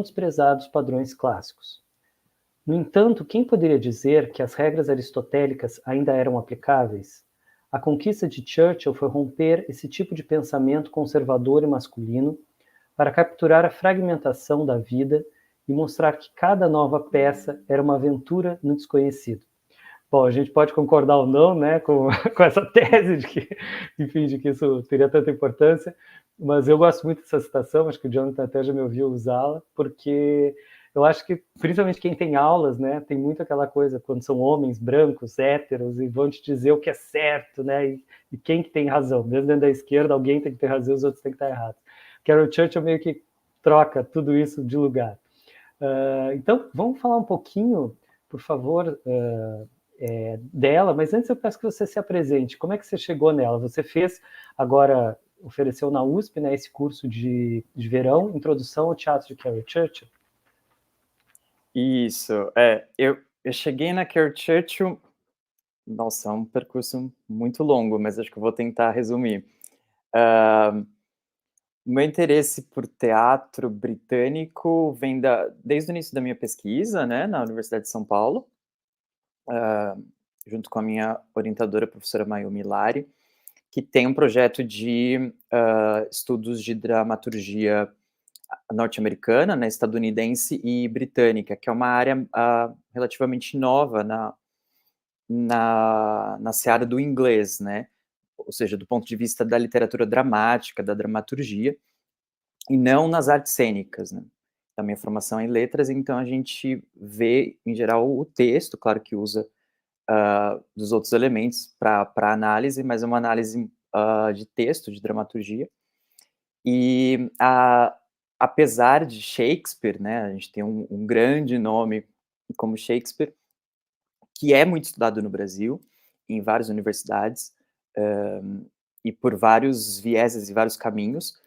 tão desprezados padrões clássicos. No entanto, quem poderia dizer que as regras aristotélicas ainda eram aplicáveis? A conquista de Churchill foi romper esse tipo de pensamento conservador e masculino para capturar a fragmentação da vida e mostrar que cada nova peça era uma aventura no desconhecido. Bom, a gente pode concordar ou não, né, com essa tese de que, enfim, de que isso teria tanta importância, mas eu gosto muito dessa citação, acho que o Jonathan até já me ouviu usá-la, porque eu acho que, principalmente quem tem aulas, né, tem muito aquela coisa, quando são homens brancos, héteros, e vão te dizer o que é certo, né, e quem que tem razão. Mesmo dentro da esquerda, alguém tem que ter razão, os outros têm que estar errados. Carol Churchill meio que troca tudo isso de lugar. Então, vamos falar um pouquinho, por favor, dela, mas antes eu peço que você se apresente. Como é que você chegou nela? Você fez, agora, ofereceu na USP, né, esse curso de verão, Introdução ao Teatro de Carol Churchill? Isso, eu cheguei na Carol Churchill, nossa, é um percurso muito longo, mas acho que eu vou tentar resumir. O meu interesse por teatro britânico vem desde o início da minha pesquisa, né, na Universidade de São Paulo, junto com a minha orientadora, a professora Mayumi Lari, que tem um projeto de estudos de dramaturgia norte-americana, né, estadunidense e britânica, que é uma área relativamente nova na seara do inglês, né, ou seja, do ponto de vista da literatura dramática, da dramaturgia, e não nas artes cênicas, né. A minha formação é em letras, então a gente vê, em geral, o texto, claro que usa dos outros elementos para análise, mas é uma análise de texto, de dramaturgia. E apesar de Shakespeare, né, a gente tem um grande nome como Shakespeare, que é muito estudado no Brasil, em várias universidades, e por vários vieses e vários caminhos.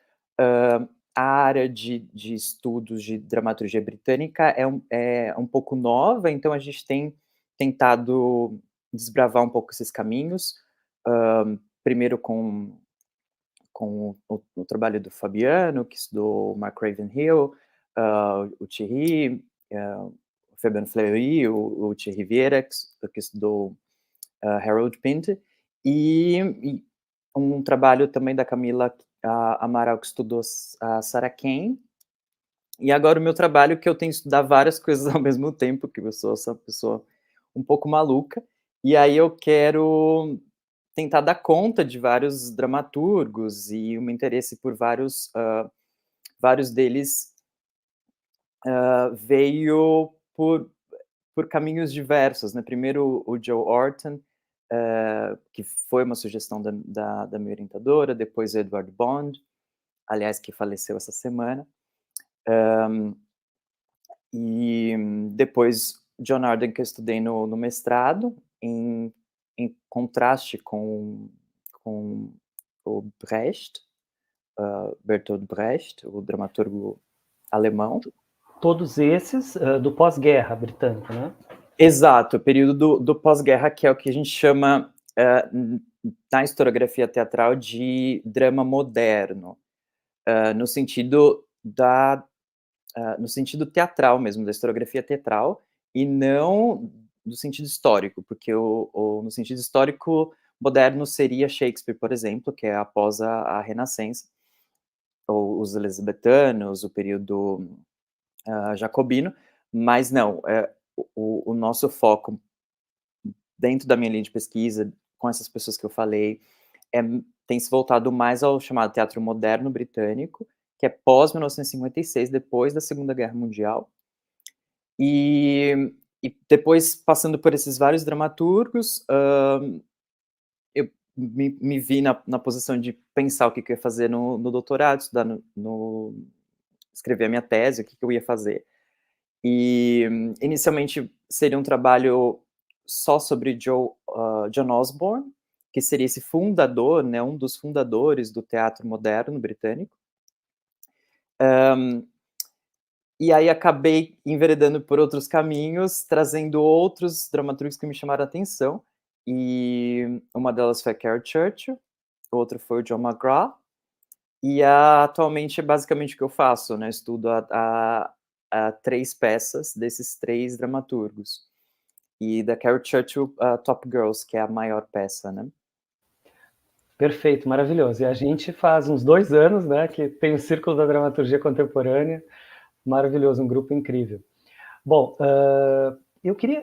A área de estudos de dramaturgia britânica é um pouco nova, então a gente tem tentado desbravar um pouco esses caminhos, primeiro com o trabalho do Fabiano, que estudou Mark Ravenhill, o Thierry, o Fabiano Fleury, o Thierry Vieira, que estudou Harold Pinter, e um trabalho também da Camila Amaral, que estudou a Sarah Kane, e agora o meu trabalho, que eu tenho que estudar várias coisas ao mesmo tempo, que eu sou essa pessoa um pouco maluca, e aí eu quero tentar dar conta de vários dramaturgos, e o meu interesse por vários deles veio por caminhos diversos, né? Primeiro o Joe Orton, que foi uma sugestão da minha orientadora, depois o Edward Bond, aliás, que faleceu essa semana, e depois John Arden, que eu estudei no mestrado, em contraste com o Brecht, Bertolt Brecht, o dramaturgo alemão. Todos esses do pós-guerra britânico, né? Exato, o período do pós-guerra, que é o que a gente chama, na historiografia teatral, de drama moderno, no sentido no sentido teatral mesmo, da historiografia teatral, e não do sentido histórico, porque no sentido histórico, moderno seria Shakespeare, por exemplo, que é após a Renascença, ou os elizabetanos, o período jacobino, mas não, o nosso foco dentro da minha linha de pesquisa, com essas pessoas que eu falei, tem se voltado mais ao chamado teatro moderno britânico, que é pós-1956, depois da Segunda Guerra Mundial, e depois, passando por esses vários dramaturgos, eu me vi na posição de pensar o que eu ia fazer no doutorado, estudar escrever a minha tese, o que eu ia fazer. E, inicialmente, seria um trabalho só sobre John Osborne, que seria esse fundador, né, um dos fundadores do teatro moderno britânico. E aí acabei enveredando por outros caminhos, trazendo outros dramaturgos que me chamaram a atenção, e uma delas foi a Carol Churchill, outra foi o John McGrath, e atualmente é basicamente o que eu faço, né, estudo a 3 peças desses 3 dramaturgos. E da Carol Churchill, Top Girls, que é a maior peça, né? Perfeito, maravilhoso. E a gente faz uns 2 anos, né, que tem o Círculo da Dramaturgia Contemporânea, maravilhoso, um grupo incrível. Bom,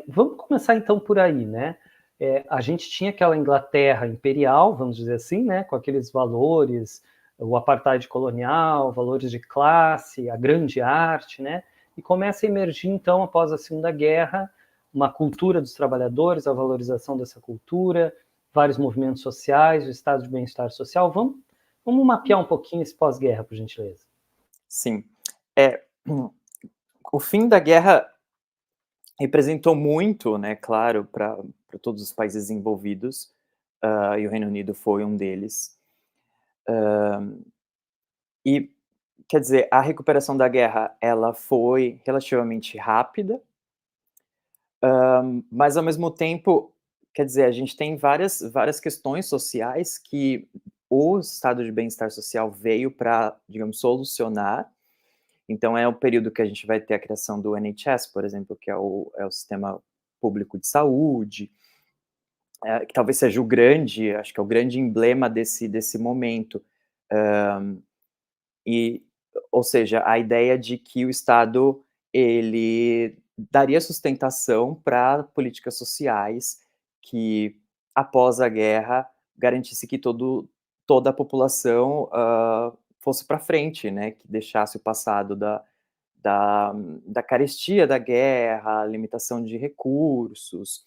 vamos começar então por aí, né? A gente tinha aquela Inglaterra imperial, vamos dizer assim, né, com aqueles valores, o apartheid colonial, valores de classe, a grande arte, né? E começa a emergir então, após a Segunda Guerra, uma cultura dos trabalhadores, a valorização dessa cultura, vários movimentos sociais, o estado de bem-estar social. Vamos mapear um pouquinho esse pós-guerra, por gentileza. Sim. O fim da guerra representou muito, né, claro, para todos os países envolvidos, e o Reino Unido foi um deles. E, quer dizer, a recuperação da guerra, ela foi relativamente rápida, mas ao mesmo tempo, quer dizer, a gente tem várias questões sociais que o estado de bem-estar social veio para, digamos, solucionar. Então é o período que a gente vai ter a criação do NHS, por exemplo, que é o sistema público de saúde, que talvez seja acho que é o grande emblema desse momento. E, ou seja, a ideia de que o Estado, ele daria sustentação para políticas sociais que, após a guerra, garantisse que toda a população fosse para frente, né, que deixasse o passado da, da carestia da guerra, limitação de recursos.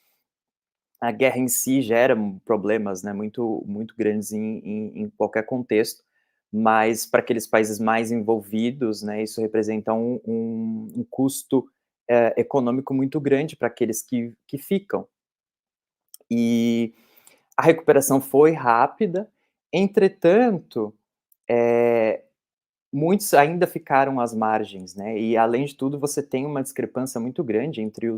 A guerra em si gera problemas, né, muito grandes em qualquer contexto, mas para aqueles países mais envolvidos, né, isso representa um custo econômico muito grande para aqueles que ficam. E a recuperação foi rápida, entretanto, muitos ainda ficaram às margens, né, e além de tudo você tem uma discrepância muito grande entre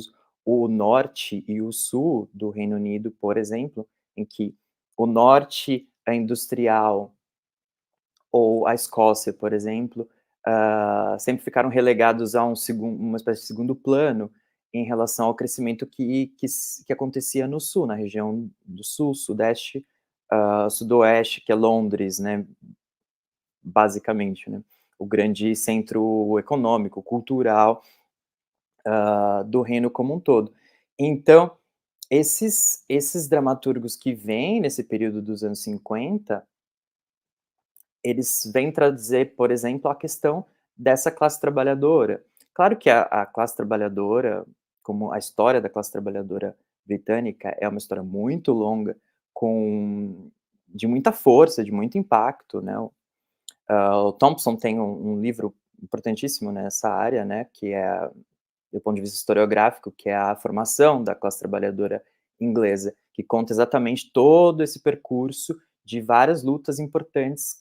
o norte e o sul do Reino Unido, por exemplo, em que o norte é industrial, ou a Escócia, por exemplo, sempre ficaram relegados a uma espécie de segundo plano em relação ao crescimento que acontecia no sul, na região do sul, sudeste, sudoeste, que é Londres, né, basicamente, né, o grande centro econômico, cultural, do reino como um todo. Então, esses dramaturgos que vêm nesse período dos anos 50, eles vêm trazer, por exemplo, a questão dessa classe trabalhadora. Claro que a classe trabalhadora, como a história da classe trabalhadora britânica é uma história muito longa, de muita força, de muito impacto, né. O Thompson tem um livro importantíssimo nessa área, né, que é, do ponto de vista historiográfico, que é a formação da classe trabalhadora inglesa, que conta exatamente todo esse percurso de várias lutas importantes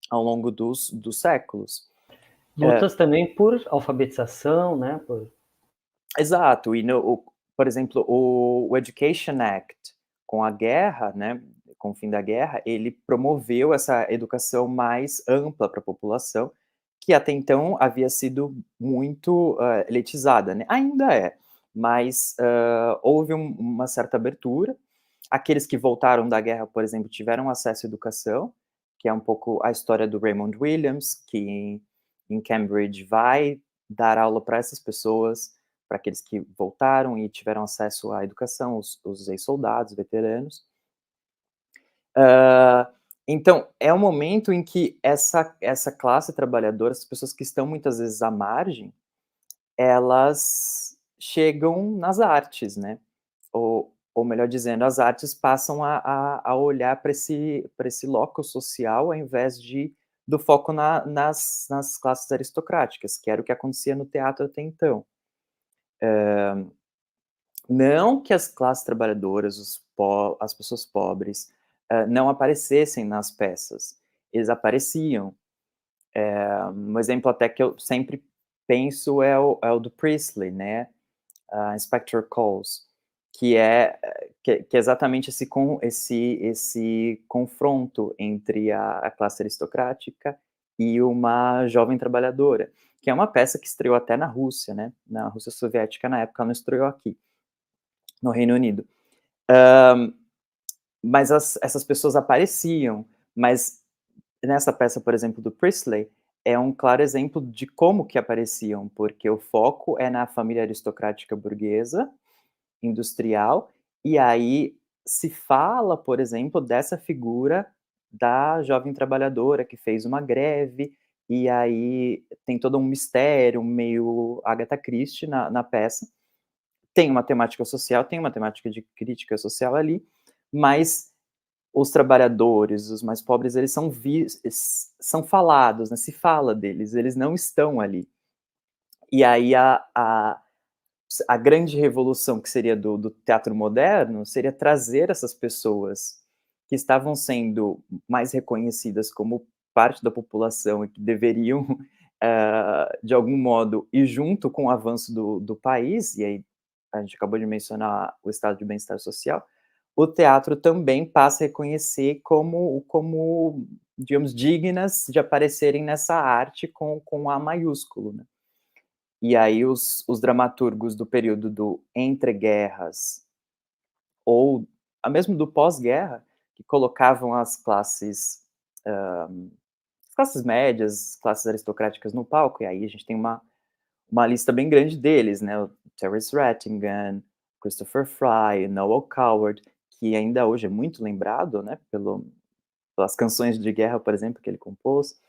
ao longo dos séculos. Lutas também por alfabetização, né? Exato, e por exemplo, o Education Act, com a guerra, né, com o fim da guerra, ele promoveu essa educação mais ampla para a população, que até então havia sido muito elitizada, né? Ainda é, mas houve uma certa abertura. Aqueles que voltaram da guerra, por exemplo, tiveram acesso à educação, que é um pouco a história do Raymond Williams, que em Cambridge vai dar aula para essas pessoas, para aqueles que voltaram e tiveram acesso à educação, os ex-soldados, veteranos. Então, é um momento em que essa classe trabalhadora, as pessoas que estão muitas vezes à margem, elas chegam nas artes, né? Ou melhor dizendo, as artes passam a olhar para esse locus social, ao invés do foco nas classes aristocráticas, que era o que acontecia no teatro até então. Não que as classes trabalhadoras, as pessoas pobres, não aparecessem nas peças, eles apareciam. Um exemplo até que eu sempre penso é o do Priestley, né, Inspector Calls, que é exatamente esse confronto entre a classe aristocrática e uma jovem trabalhadora, que é uma peça que estreou até na Rússia, né? Na Rússia Soviética, na época, ela não estreou aqui, no Reino Unido. Mas essas pessoas apareciam, mas nessa peça, por exemplo, do Priestley, é um claro exemplo de como que apareciam, porque o foco é na família aristocrática burguesa, industrial, e aí se fala, por exemplo, dessa figura da jovem trabalhadora que fez uma greve, e aí tem todo um mistério, meio Agatha Christie na peça. Tem uma temática social, tem uma temática de crítica social ali, mas os trabalhadores, os mais pobres, eles são falados, né? Se fala deles, eles não estão ali. E aí a grande revolução que seria do teatro moderno seria trazer essas pessoas que estavam sendo mais reconhecidas como parte da população e que deveriam, de algum modo, ir junto com o avanço do país, e aí a gente acabou de mencionar o estado de bem-estar social, o teatro também passa a reconhecer como digamos, dignas de aparecerem nessa arte com A maiúsculo, né? E aí os dramaturgos do período do entre-guerras, ou mesmo do pós-guerra, que colocavam as classes médias, classes aristocráticas no palco, e aí a gente tem uma lista bem grande deles, né? O Terence Rattigan, Christopher Fry, Noel Coward, que ainda hoje é muito lembrado, né? Pelas canções de guerra, por exemplo, que ele compôs.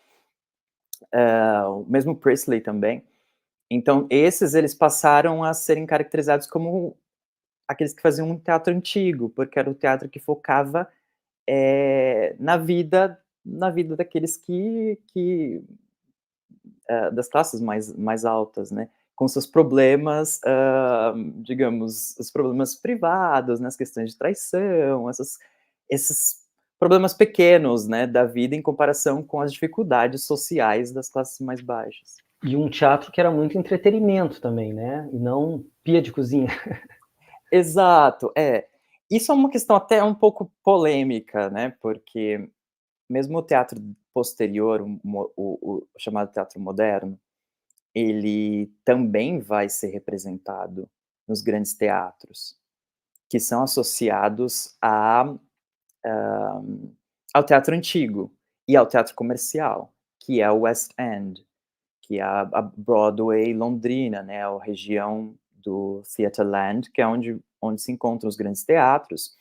O mesmo Priestley também. Então, eles passaram a serem caracterizados como aqueles que faziam um teatro antigo, porque era o teatro que focava na vida daqueles das classes mais altas, né? Com seus problemas, digamos, os problemas privados, né? As questões de traição, esses problemas pequenos, né? Da vida em comparação com as dificuldades sociais das classes mais baixas. E um teatro que era muito entretenimento também, né? E não pia de cozinha. Exato, Isso é uma questão até um pouco polêmica, né? Porque mesmo o teatro posterior, o chamado teatro moderno, ele também vai ser representado nos grandes teatros, que são associados ao teatro antigo e ao teatro comercial, que é o West End, que é a Broadway londrina, né, a região do Theatreland, que é onde se encontram os grandes teatros,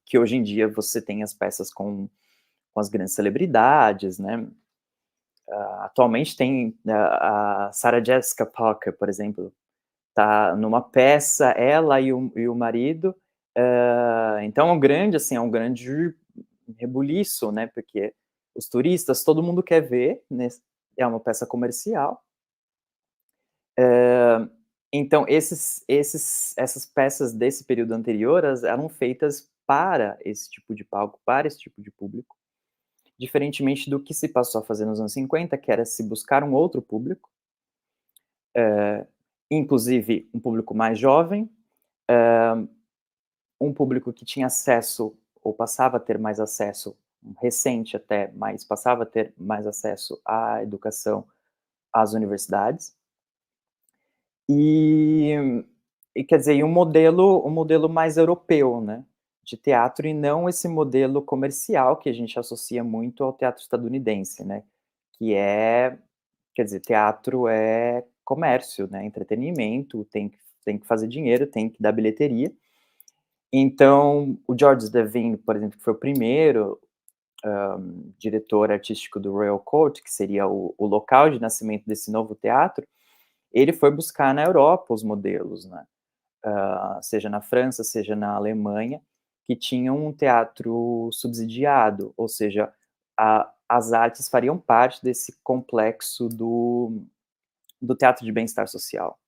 que hoje em dia você tem as peças com as grandes celebridades, né? Atualmente tem a Sarah Jessica Parker, por exemplo, tá numa peça, ela e o marido, então é um grande rebuliço, né? Porque os turistas, todo mundo quer ver, né? É uma peça comercial. Então, essas peças desse período anterior, eram feitas para esse tipo de palco, para esse tipo de público, diferentemente do que se passou a fazer nos anos 50, que era se buscar um outro público, inclusive um público mais jovem, um público que tinha acesso, ou passava a ter mais acesso, recente até, mas passava a ter mais acesso à educação, às universidades. E quer dizer, um modelo mais europeu, né, de teatro, e não esse modelo comercial que a gente associa muito ao teatro estadunidense, né, que quer dizer, teatro é comércio, né, entretenimento, tem que fazer dinheiro, tem que dar bilheteria. Então, o Georges Devine, por exemplo, que foi o primeiro diretor artístico do Royal Court, que seria o local de nascimento desse novo teatro, ele foi buscar na Europa os modelos, né? Seja na França, seja na Alemanha, que tinham um teatro subsidiado, ou seja, as artes fariam parte desse complexo do teatro de bem-estar social.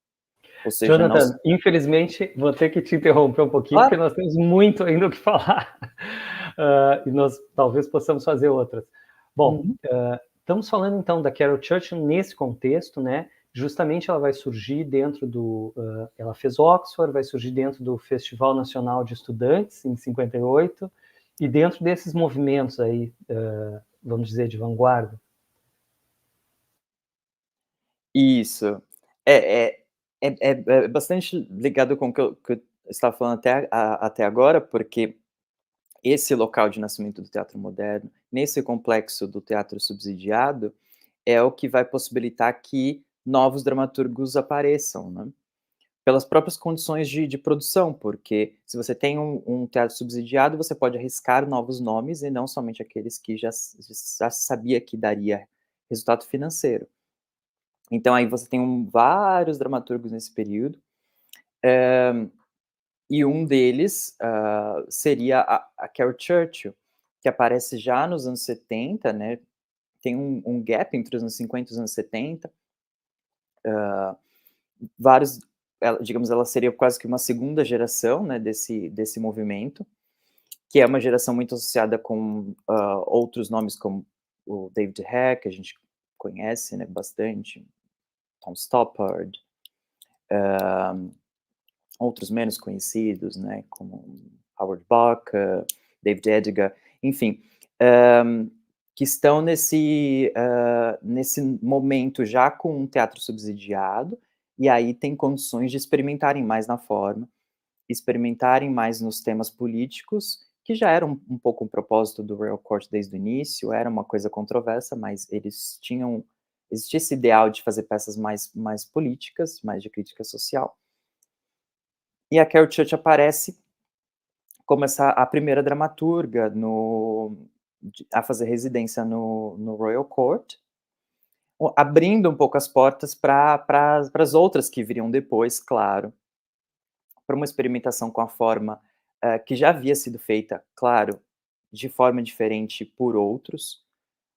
Ou seja, não... Jonathan, infelizmente vou ter que te interromper um pouquinho, porque nós temos muito ainda o que falar. E nós talvez possamos fazer outras. Bom, estamos falando então da Carol Churchill nesse contexto, né? Justamente ela vai surgir dentro ela fez Oxford, vai surgir dentro do Festival Nacional de Estudantes, em 58, e dentro desses movimentos aí, vamos dizer, de vanguarda. Isso. É é é bastante ligado com o que eu estava falando até agora, porque esse local de nascimento do teatro moderno, nesse complexo do teatro subsidiado, é o que vai possibilitar que novos dramaturgos apareçam, né. Pelas próprias condições de produção, porque se você tem um teatro subsidiado, você pode arriscar novos nomes e não somente aqueles que já sabia que daria resultado financeiro. Então aí você tem vários dramaturgos nesse período, e um deles, seria a Carol Churchill, que aparece já nos anos 70, né, tem um gap entre os anos 50 e os anos 70, vários digamos, ela seria quase que uma segunda geração, né, desse movimento, que é uma geração muito associada com, outros nomes como o David Herr, que a gente conhece, né, bastante, Tom Stoppard, outros menos conhecidos, né, como Howard Bacher, David Edgar, enfim, que estão nesse momento já com um teatro subsidiado, e aí tem condições de experimentarem mais na forma, experimentarem mais nos temas políticos, que já era um pouco um propósito do Royal Court desde o início, era uma coisa controversa, mas eles tinham existia esse ideal de fazer peças mais políticas, mais de crítica social. E a Carol Church aparece como a primeira dramaturga a fazer residência no Royal Court, abrindo um pouco as portas para as outras que viriam depois, claro, para uma experimentação com a forma que já havia sido feita, claro, de forma diferente por outros,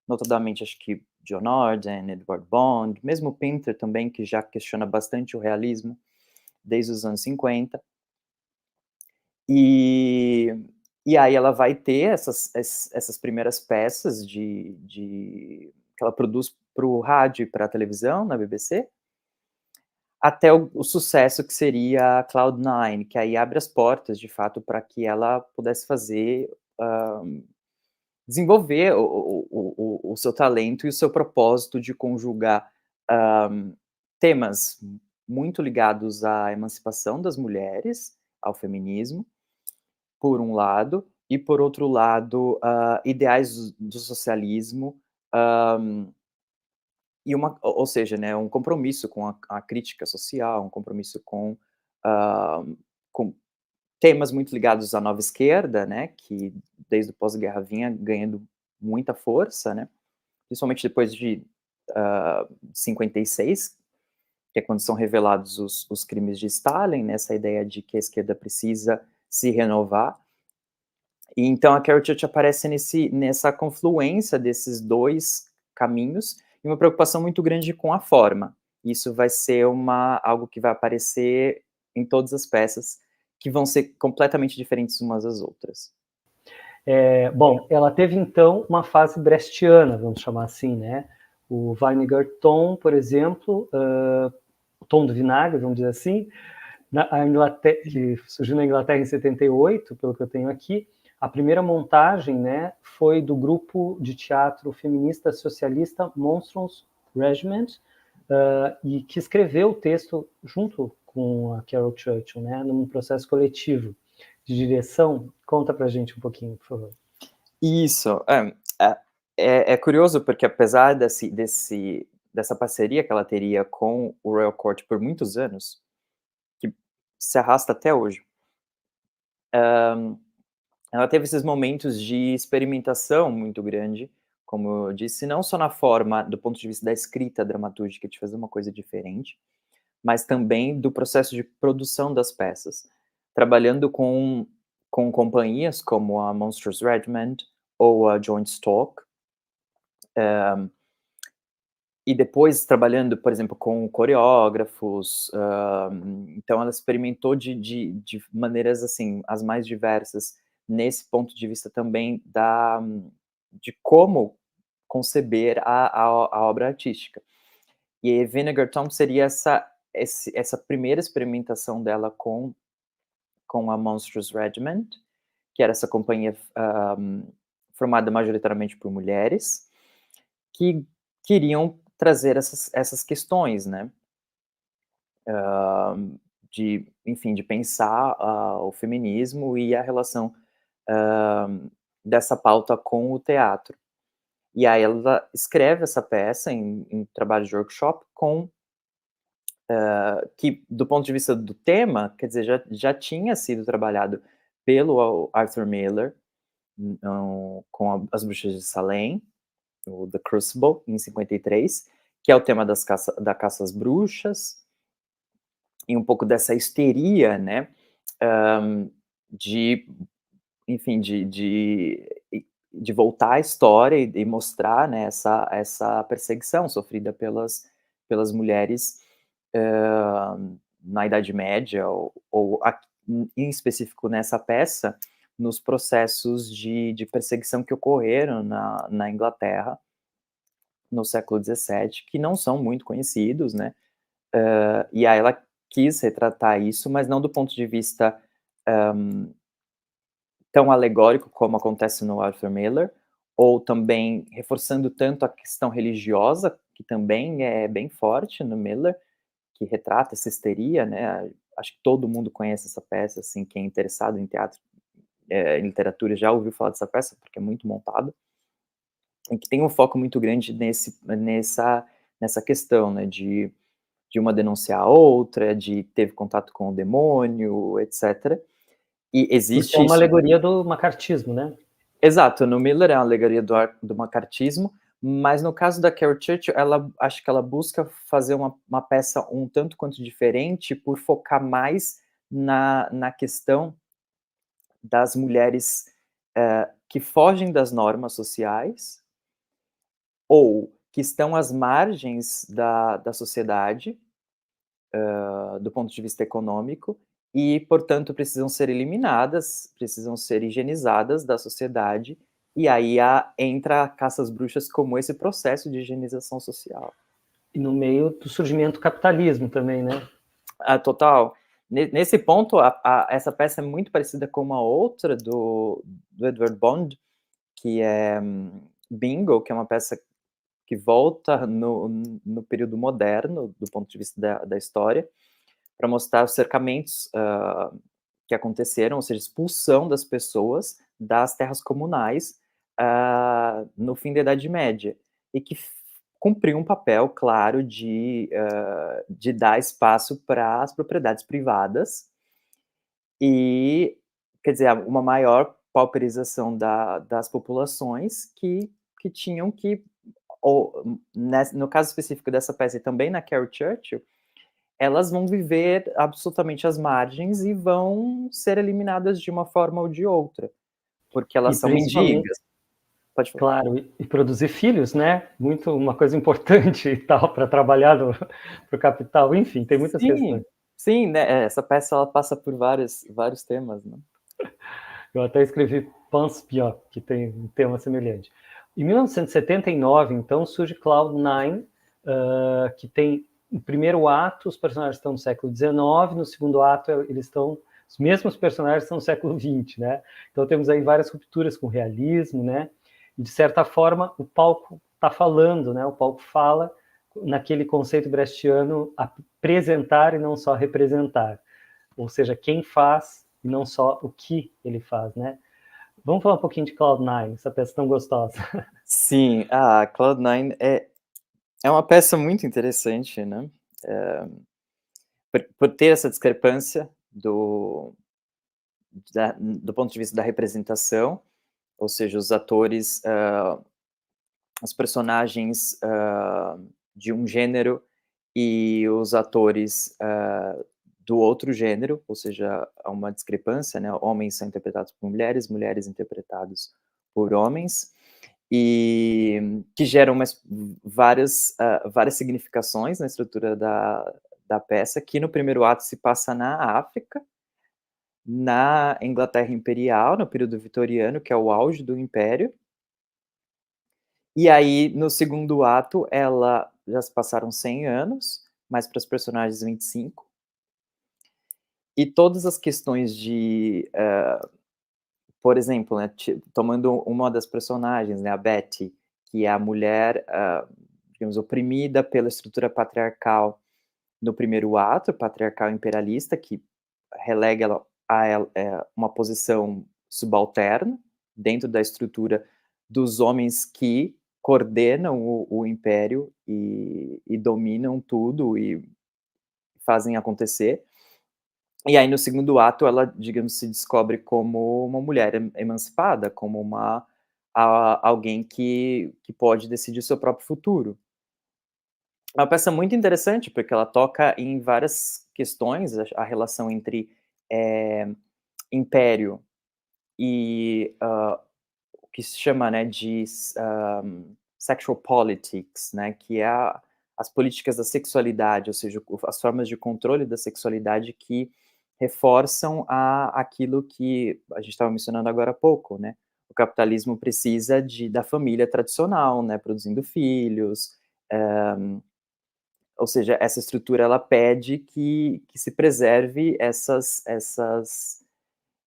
notadamente acho que John Arden, Edward Bond, mesmo Pinter também, que já questiona bastante o realismo desde os anos 50. E, e aí ela vai ter essas primeiras peças que ela produz para o rádio e para a televisão, na BBC, até o sucesso que seria a Cloud9, que aí abre as portas, de fato, para que ela pudesse fazer, desenvolver o seu talento e o seu propósito de conjugar temas muito ligados à emancipação das mulheres, ao feminismo, por um lado, e por outro lado, ideais do socialismo, hã, e ou seja, né, um compromisso com a crítica social, um compromisso hã, com temas muito ligados à nova esquerda, né, que desde o pós-guerra vinha ganhando muita força, né, principalmente depois de 56, que é quando são revelados os crimes de Stalin, né, essa ideia de que a esquerda precisa se renovar. E então a Carol Church aparece nessa confluência desses 2 caminhos, e uma preocupação muito grande com a forma. Isso vai ser algo que vai aparecer em todas as peças, que vão ser completamente diferentes umas das outras. Bom, ela teve então uma fase brechtiana, vamos chamar assim, né? O Weininger-Ton, por exemplo, o Tom do Vinagre, vamos dizer assim, a Inglaterra, ele surgiu na Inglaterra em 78, pelo que eu tenho aqui. A primeira montagem, né, foi do grupo de teatro feminista socialista Monstrous Regiment, e que escreveu o texto junto com a Carol Churchill, né, num processo coletivo de direção. Conta pra gente um pouquinho, por favor. Isso, é curioso porque apesar dessa parceria que ela teria com o Royal Court por muitos anos, que se arrasta até hoje, ela teve esses momentos de experimentação muito grande, como eu disse, não só na forma, do ponto de vista da escrita dramatúrgica, de fazer uma coisa diferente, mas também do processo de produção das peças, trabalhando com companhias como a Monsters Regiment ou a Joint Stock, e depois trabalhando, por exemplo, com coreógrafos, então ela experimentou de maneiras, assim, as mais diversas, nesse ponto de vista também de como conceber a obra artística. E Vinegar Tom seria essa primeira experimentação dela com a Monstrous Regiment, que era essa companhia, formada majoritariamente por mulheres, que queriam trazer essas questões, né? Enfim, de pensar o feminismo e a relação dessa pauta com o teatro. E aí ela escreve essa peça em trabalho de workshop que, do ponto de vista do tema, quer dizer, já tinha sido trabalhado pelo Arthur Miller, com As Bruxas de Salem, o The Crucible, em 53, que é o tema da caça às bruxas, e um pouco dessa histeria, né, de, enfim, de voltar à história e mostrar, né, essa perseguição sofrida pelas mulheres na Idade Média, em específico nessa peça, nos processos de perseguição que ocorreram na Inglaterra no século XVII, que não são muito conhecidos, né? E aí ela quis retratar isso, mas não do ponto de vista tão alegórico como acontece no Arthur Miller, ou também reforçando tanto a questão religiosa, que também é bem forte no Miller, que retrata essa histeria, né? Acho que todo mundo conhece essa peça, assim, quem é interessado em teatro, em literatura, já ouviu falar dessa peça, porque é muito montada, e que tem um foco muito grande nessa questão, né, de uma denunciar a outra, de teve contato com o demônio, etc. E Porque é existe uma isso. alegoria do macartismo, né? Exato, no Miller é uma alegoria do macartismo, mas no caso da Carol Churchill, acho que ela busca fazer uma peça um tanto quanto diferente, por focar mais na questão das mulheres que fogem das normas sociais, ou que estão às margens da sociedade, do ponto de vista econômico, e, portanto, precisam ser eliminadas, precisam ser higienizadas da sociedade, e aí entra a caça às bruxas como esse processo de higienização social. E no meio do surgimento do capitalismo também, né? Total. Nesse ponto, essa peça é muito parecida com uma outra do Edward Bond, que é Bingo, que é uma peça que volta no período moderno, do ponto de vista da história, para mostrar os cercamentos que aconteceram, ou seja, expulsão das pessoas das terras comunais no fim da Idade Média, e que cumpriu um papel claro de dar espaço para as propriedades privadas e, quer dizer, uma maior pauperização das populações que tinham que, ou, no caso específico dessa peça e também na Carol Churchill, elas vão viver absolutamente às margens e vão ser eliminadas de uma forma ou de outra, porque E elas são principalmente, mendigas. Pode falar. claro, e produzir filhos, né? Muito uma coisa importante e tal para trabalhar para o capital. Enfim, tem muitas Sim, questões. sim, né, essa peça ela passa por vários temas, né. Eu até escrevi Panspion, que tem um tema semelhante. Em 1979, então, surge Cloud9, que tem o primeiro ato, os personagens estão no século XIX, no segundo ato eles estão, os mesmos personagens estão no século XX, né? Então temos aí várias rupturas com o realismo, né? E de certa forma o palco está falando, né? O palco fala naquele conceito brechtiano, apresentar e não só representar. Ou seja, quem faz e não só o que ele faz, né? Vamos falar um pouquinho de Cloud9, essa peça tão gostosa. Sim, Cloud9 é uma peça muito interessante, né, por ter essa discrepância do ponto de vista da representação, ou seja, os atores, os personagens de um gênero e os atores do outro gênero, ou seja, há uma discrepância, né? Homens são interpretados por mulheres, mulheres interpretados por homens, e que geram várias significações na estrutura da peça, que no primeiro ato se passa na África, na Inglaterra Imperial, no período vitoriano, que é o auge do Império, e aí, no segundo ato, já se passaram 100 anos, mas para os personagens 25. E todas as questões por exemplo, né, tomando uma das personagens, né, a Betty, que é a mulher digamos, oprimida pela estrutura patriarcal no primeiro ato, patriarcal imperialista, que relega ela a uma posição subalterna dentro da estrutura dos homens que coordenam o império e dominam tudo e fazem acontecer. E aí, no segundo ato, ela, digamos, se descobre como uma mulher emancipada, como alguém que pode decidir o seu próprio futuro. É uma peça muito interessante, porque ela toca em várias questões, a relação entre império e o que se chama, né, de sexual politics, né, que é as políticas da sexualidade, ou seja, as formas de controle da sexualidade que reforçam aquilo que a gente estava mencionando agora há pouco, né? O capitalismo precisa da família tradicional, né, produzindo filhos, ou seja, essa estrutura ela pede que se preserve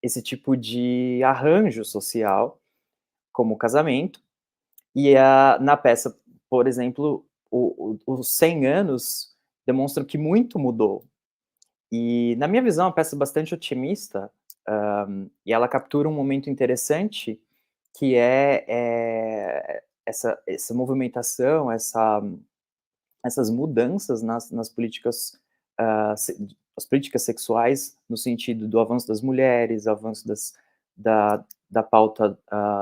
esse tipo de arranjo social, como o casamento, e na peça, por exemplo, os 100 anos demonstram que muito mudou. E, na minha visão, é uma peça bastante otimista, e ela captura um momento interessante, que essa movimentação, essas mudanças nas políticas, as políticas sexuais, no sentido do avanço das mulheres, avanço da pauta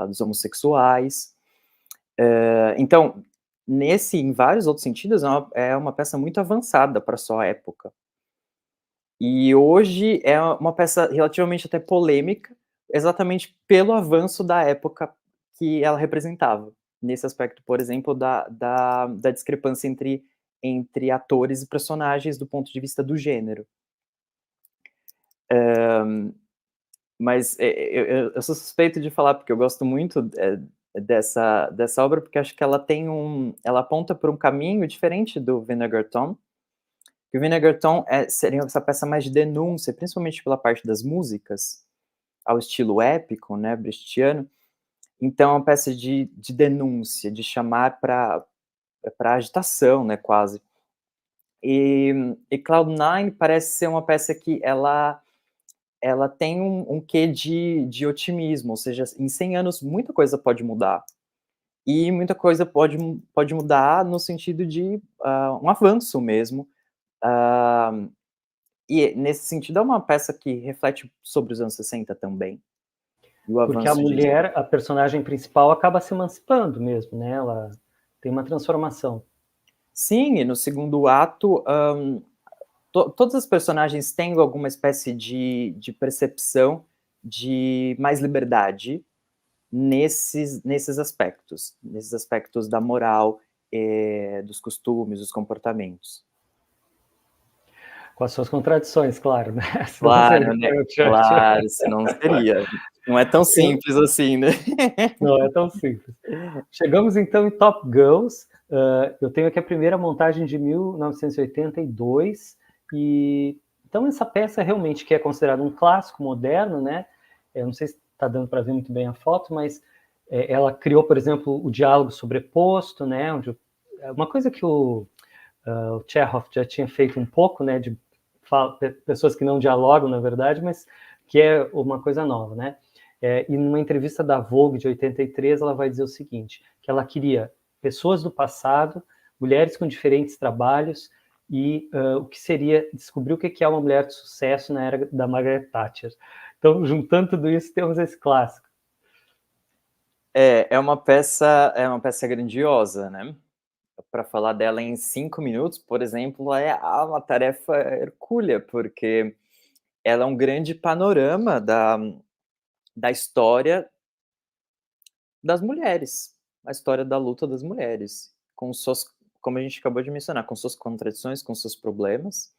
dos homossexuais. Então, em vários outros sentidos, é uma peça muito avançada para sua época. E hoje é uma peça relativamente até polêmica, exatamente pelo avanço da época que ela representava. Nesse aspecto, por exemplo, da discrepância entre atores e personagens do ponto de vista do gênero. Mas eu sou suspeito de falar, porque eu gosto muito dessa obra, porque acho que ela aponta por um caminho diferente do Vinegar Tom. O Vinegar Tom seria essa peça mais de denúncia, principalmente pela parte das músicas, ao estilo épico, né, brechtiano. Então é uma peça de denúncia, de chamar para agitação, né, quase. E Cloud9 parece ser uma peça que ela tem um quê de otimismo, ou seja, em 100 anos muita coisa pode mudar. E muita coisa pode mudar no sentido de um avanço mesmo. E nesse sentido é uma peça que reflete sobre os anos 60 também. E o Porque a avanço mulher, a personagem principal, acaba se emancipando mesmo, né? Ela tem uma transformação. Sim, e no segundo ato, todas as personagens têm alguma espécie de percepção de mais liberdade nesses aspectos da moral, dos costumes, dos comportamentos. Com as suas contradições, claro, né? Senão Claro, seria né? o Churchill. Claro, senão não seria. Não é tão simples assim, né? Não é tão simples. Chegamos então em Top Girls. Eu tenho aqui a primeira montagem de 1982 e então essa peça realmente que é considerada um clássico moderno, né? Eu não sei se está dando para ver muito bem a foto, mas ela criou, por exemplo, o diálogo sobreposto, né? Uma coisa que o Chekhov já tinha feito um pouco, né? De pessoas que não dialogam, na verdade, mas que é uma coisa nova, né? E numa entrevista da Vogue de 83, ela vai dizer o seguinte, que ela queria pessoas do passado, mulheres com diferentes trabalhos e o que seria descobrir o que é uma mulher de sucesso na era da Margaret Thatcher. Então, juntando tudo isso, temos esse clássico. É uma peça grandiosa, né? Para falar dela em 5 minutos, por exemplo, é uma tarefa hercúlea, porque ela é um grande panorama da história das mulheres, a história da luta das mulheres, como a gente acabou de mencionar, com suas contradições, com seus problemas.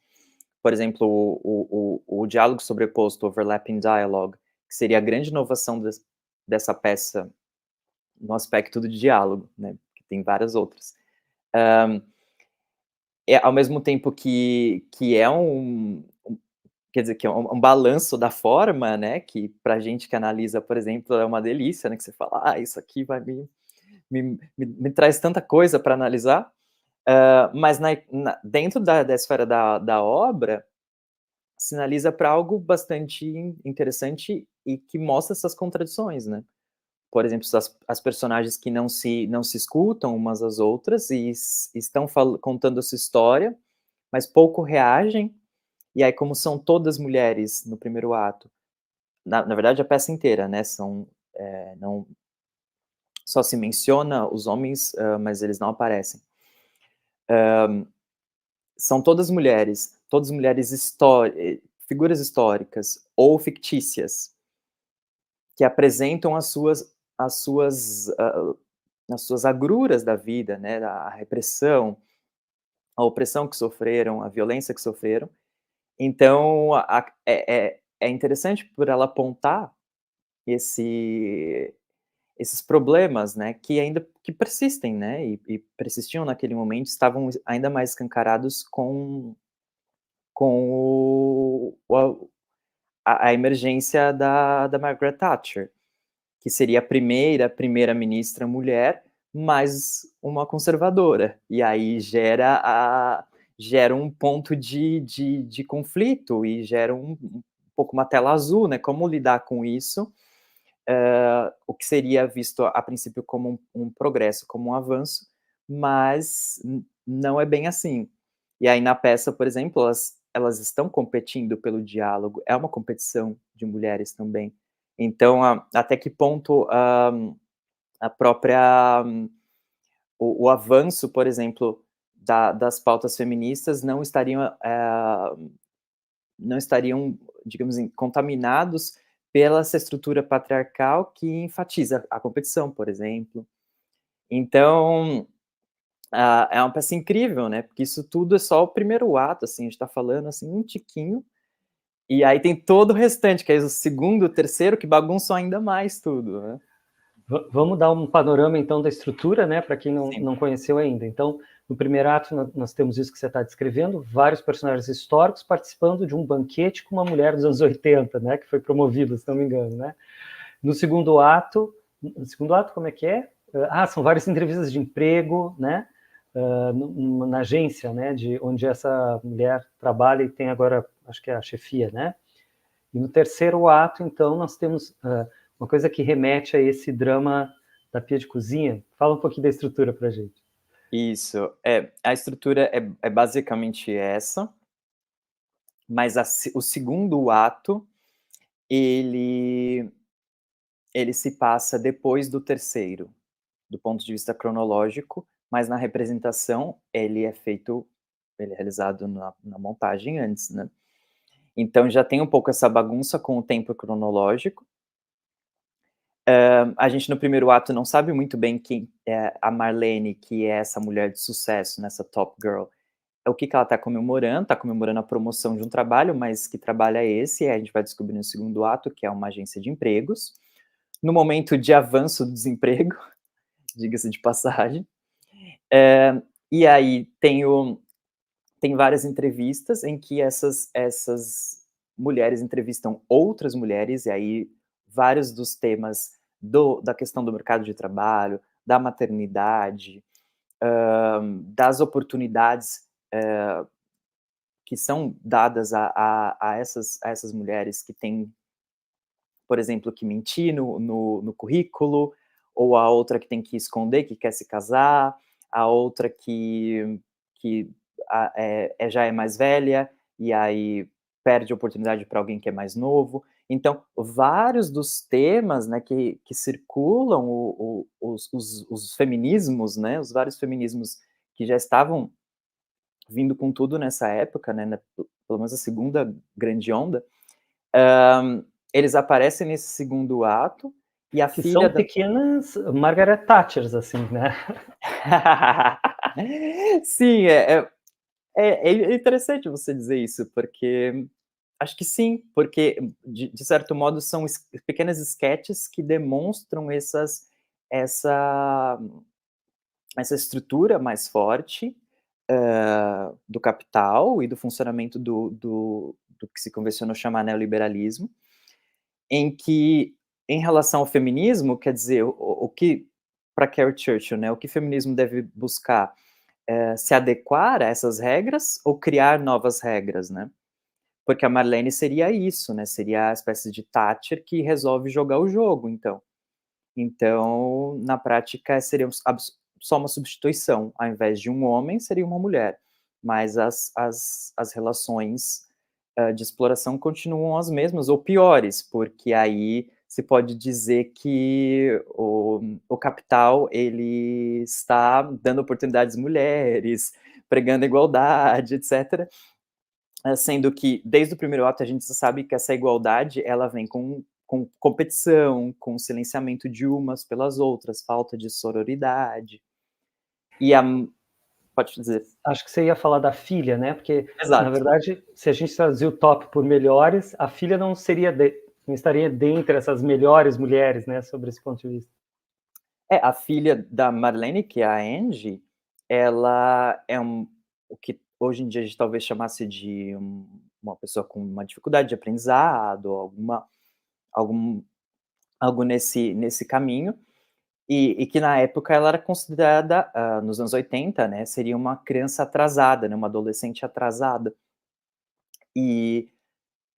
Por exemplo, o diálogo sobreposto, overlapping dialogue, que seria a grande inovação dessa peça no aspecto do diálogo, né? Que tem várias outras. Ao mesmo tempo que é quer dizer, que é um balanço da forma, né, que pra gente que analisa, por exemplo, é uma delícia, né, que você fala: "Ah, isso aqui vai me traz tanta coisa para analisar", Mas dentro da esfera da obra, sinaliza para algo bastante interessante e que mostra essas contradições, né? Por exemplo, as personagens que não se escutam umas às outras e estão contando essa história, mas pouco reagem. E aí, como são todas mulheres no primeiro ato, na verdade a peça inteira, né? Não só se menciona os homens, mas eles não aparecem. São todas mulheres figuras históricas ou fictícias que apresentam as suas agruras da vida, né, a repressão, a opressão que sofreram, a violência que sofreram. Então, é interessante por ela apontar esses problemas, né, que persistem, né, e persistiam naquele momento, estavam ainda mais escancarados com a emergência da Margaret Thatcher, que seria a primeira-ministra mulher, mas uma conservadora. E aí gera um ponto de conflito e gera um pouco uma tela azul, né? Como lidar com isso? O que seria visto a princípio como um progresso, como um avanço, mas não é bem assim. E aí na peça, por exemplo, elas estão competindo pelo diálogo, é uma competição de mulheres também. Então, até que ponto a própria o avanço, por exemplo, das pautas feministas não estariam, digamos assim, contaminados pela essa estrutura patriarcal que enfatiza a competição, por exemplo. Então, é uma peça incrível, né? Porque isso tudo é só o primeiro ato, assim, a gente tá falando assim um tiquinho, e aí tem todo o restante, que é o segundo, o terceiro, que bagunçam ainda mais tudo, né? Vamos dar um panorama, então, da estrutura, né, para quem Sim. não conheceu ainda. Então, no primeiro ato, nós temos isso que você está descrevendo, vários personagens históricos participando de um banquete com uma mulher dos anos 80, né, que foi promovida, se não me engano, né? No segundo ato, como é que é? São várias entrevistas de emprego, né, na agência, né, onde essa mulher trabalha e tem agora, acho que é a chefia, né? E no terceiro ato, então, nós temos uma coisa que remete a esse drama da pia de cozinha. Fala um pouquinho da estrutura para a gente. Isso. A estrutura é basicamente essa, mas o segundo ato, ele se passa depois do terceiro, do ponto de vista cronológico, mas na representação ele é realizado na montagem antes, né. Então já tem um pouco essa bagunça com o tempo cronológico. A gente no primeiro ato não sabe muito bem quem é a Marlene, que é essa mulher de sucesso, nessa top girl, o que ela está comemorando a promoção de um trabalho, mas que trabalho é esse? E aí a gente vai descobrir no segundo ato, que é uma agência de empregos, no momento de avanço do desemprego, diga-se de passagem. E aí tem várias entrevistas em que essas mulheres entrevistam outras mulheres, e aí vários dos temas da questão do mercado de trabalho, da maternidade, das oportunidades que são dadas a essas mulheres que têm, por exemplo, que mentir no currículo, ou a outra que tem que esconder que quer se casar, a outra que já é mais velha, e aí perde a oportunidade para alguém que é mais novo. Então, vários dos temas, né, que circulam os feminismos, né, os vários feminismos que já estavam vindo com tudo nessa época, né, pelo menos a segunda grande onda, eles aparecem nesse segundo ato, e a Que filha são da pequenas Margaret Thatchers, assim, né? Sim, é interessante você dizer isso, porque acho que sim, porque de certo modo são pequenas esquetes que demonstram essa essa estrutura mais forte, do capital e do funcionamento do que se convencionou chamar neoliberalismo, em que, em relação ao feminismo, quer dizer, o que para Carol Churchill, né, o que o feminismo deve buscar? se adequar a essas regras ou criar novas regras, né? Porque a Marlene seria isso, né? Seria a espécie de Thatcher que resolve jogar o jogo, então. Então, na prática, seria só uma substituição. Ao invés de um homem, seria uma mulher. Mas as relações de exploração continuam as mesmas, ou piores, porque aí se pode dizer que o capital ele está dando oportunidades às mulheres, pregando igualdade, etc. Sendo que, desde o primeiro ato, a gente sabe que essa igualdade ela vem com competição, com silenciamento de umas pelas outras, falta de sororidade. E pode dizer. Acho que você ia falar da filha, né? Porque, na Exato. verdade, se a gente traduzir o top por melhores, a filha não estaria dentre essas melhores mulheres, né? Sobre esse ponto de vista. A filha da Marlene, que é a Angie, ela é o que hoje em dia a gente talvez chamasse de uma pessoa com uma dificuldade de aprendizado, algo nesse caminho. E que na época ela era considerada, nos anos 80, né, seria uma criança atrasada, né, uma adolescente atrasada. E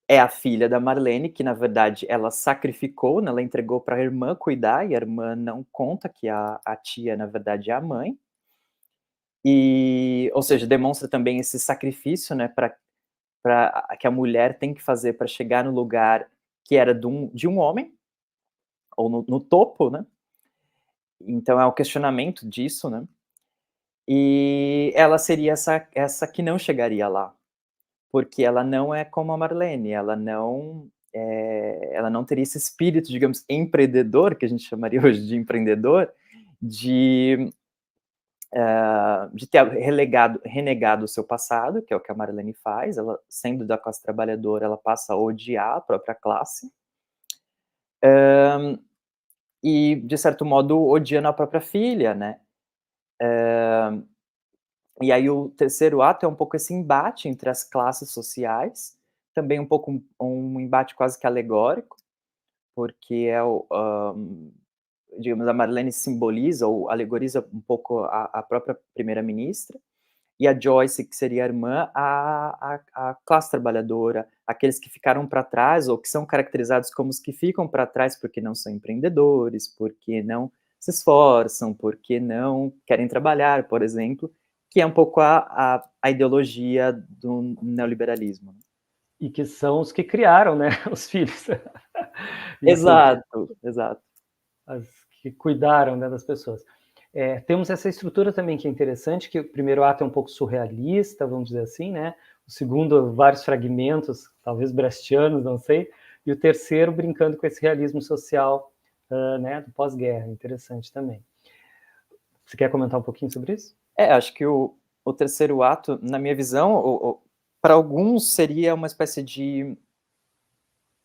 é a filha da Marlene, que na verdade ela sacrificou, né, ela entregou para a irmã cuidar, e a irmã não conta que a tia, na verdade, é a mãe. Ou seja, demonstra também esse sacrifício, né, que a mulher tem que fazer para chegar no lugar que era de um homem, ou no topo, né. Então é o questionamento disso, né. E ela seria essa que não chegaria lá, porque ela não é como a Marlene, ela não teria esse espírito, digamos, empreendedor, que a gente chamaria hoje de empreendedor, de ter renegado o seu passado, que é o que a Marlene faz. Ela, sendo da classe trabalhadora, ela passa a odiar a própria classe, e, de certo modo, odiando a própria filha, né. E aí o terceiro ato é um pouco esse embate entre as classes sociais, também um pouco um embate quase que alegórico, porque digamos, a Marlene simboliza ou alegoriza um pouco a própria primeira-ministra, e a Joyce, que seria a irmã, a classe trabalhadora, aqueles que ficaram para trás ou que são caracterizados como os que ficam para trás porque não são empreendedores, porque não se esforçam, porque não querem trabalhar, por exemplo, que é um pouco a ideologia do neoliberalismo. E que são os que criaram, né? Os filhos. Isso, Exato, exato. as que cuidaram, né, das pessoas. Temos essa estrutura também que é interessante, que o primeiro ato é um pouco surrealista, vamos dizer assim, né? O segundo, vários fragmentos, talvez brechtianos, não sei, e o terceiro brincando com esse realismo social, né, do pós-guerra, interessante também. Você quer comentar um pouquinho sobre isso? Acho que o terceiro ato, na minha visão, para alguns seria uma espécie de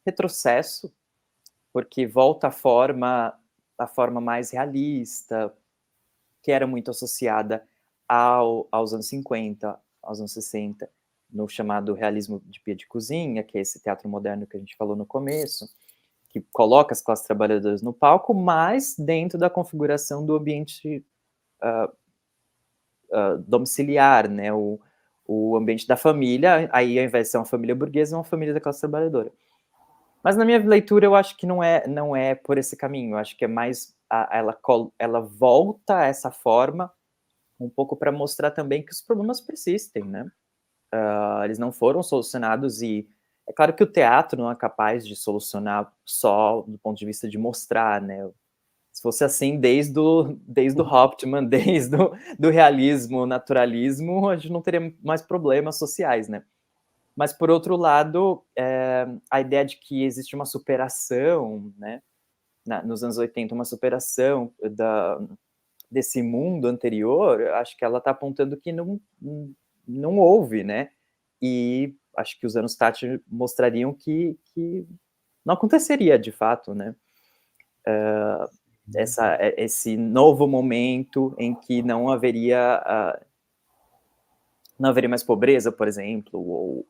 retrocesso, porque volta a forma mais realista, que era muito associada aos anos 50, aos anos 60, no chamado realismo de pia de cozinha, que é esse teatro moderno que a gente falou no começo, que coloca as classes trabalhadoras no palco, mas dentro da configuração do ambiente domiciliar, né, o ambiente da família, aí ao invés de ser uma família burguesa, é uma família da classe trabalhadora. Mas na minha leitura eu acho que não é por esse caminho, eu acho que é mais ela volta a essa forma um pouco para mostrar também que os problemas persistem, né. Eles não foram solucionados, e é claro que o teatro não é capaz de solucionar só do ponto de vista de mostrar, né. Se fosse assim desde o Hauptmann, desde do realismo, naturalismo, a gente não teria mais problemas sociais, né. Mas, por outro lado, a ideia de que existe uma superação, né, nos anos 80, uma superação desse mundo anterior, eu acho que ela está apontando que não houve, né, e acho que os anos Thatcher mostrariam que não aconteceria de fato, né, esse novo momento em que não haveria mais pobreza, por exemplo,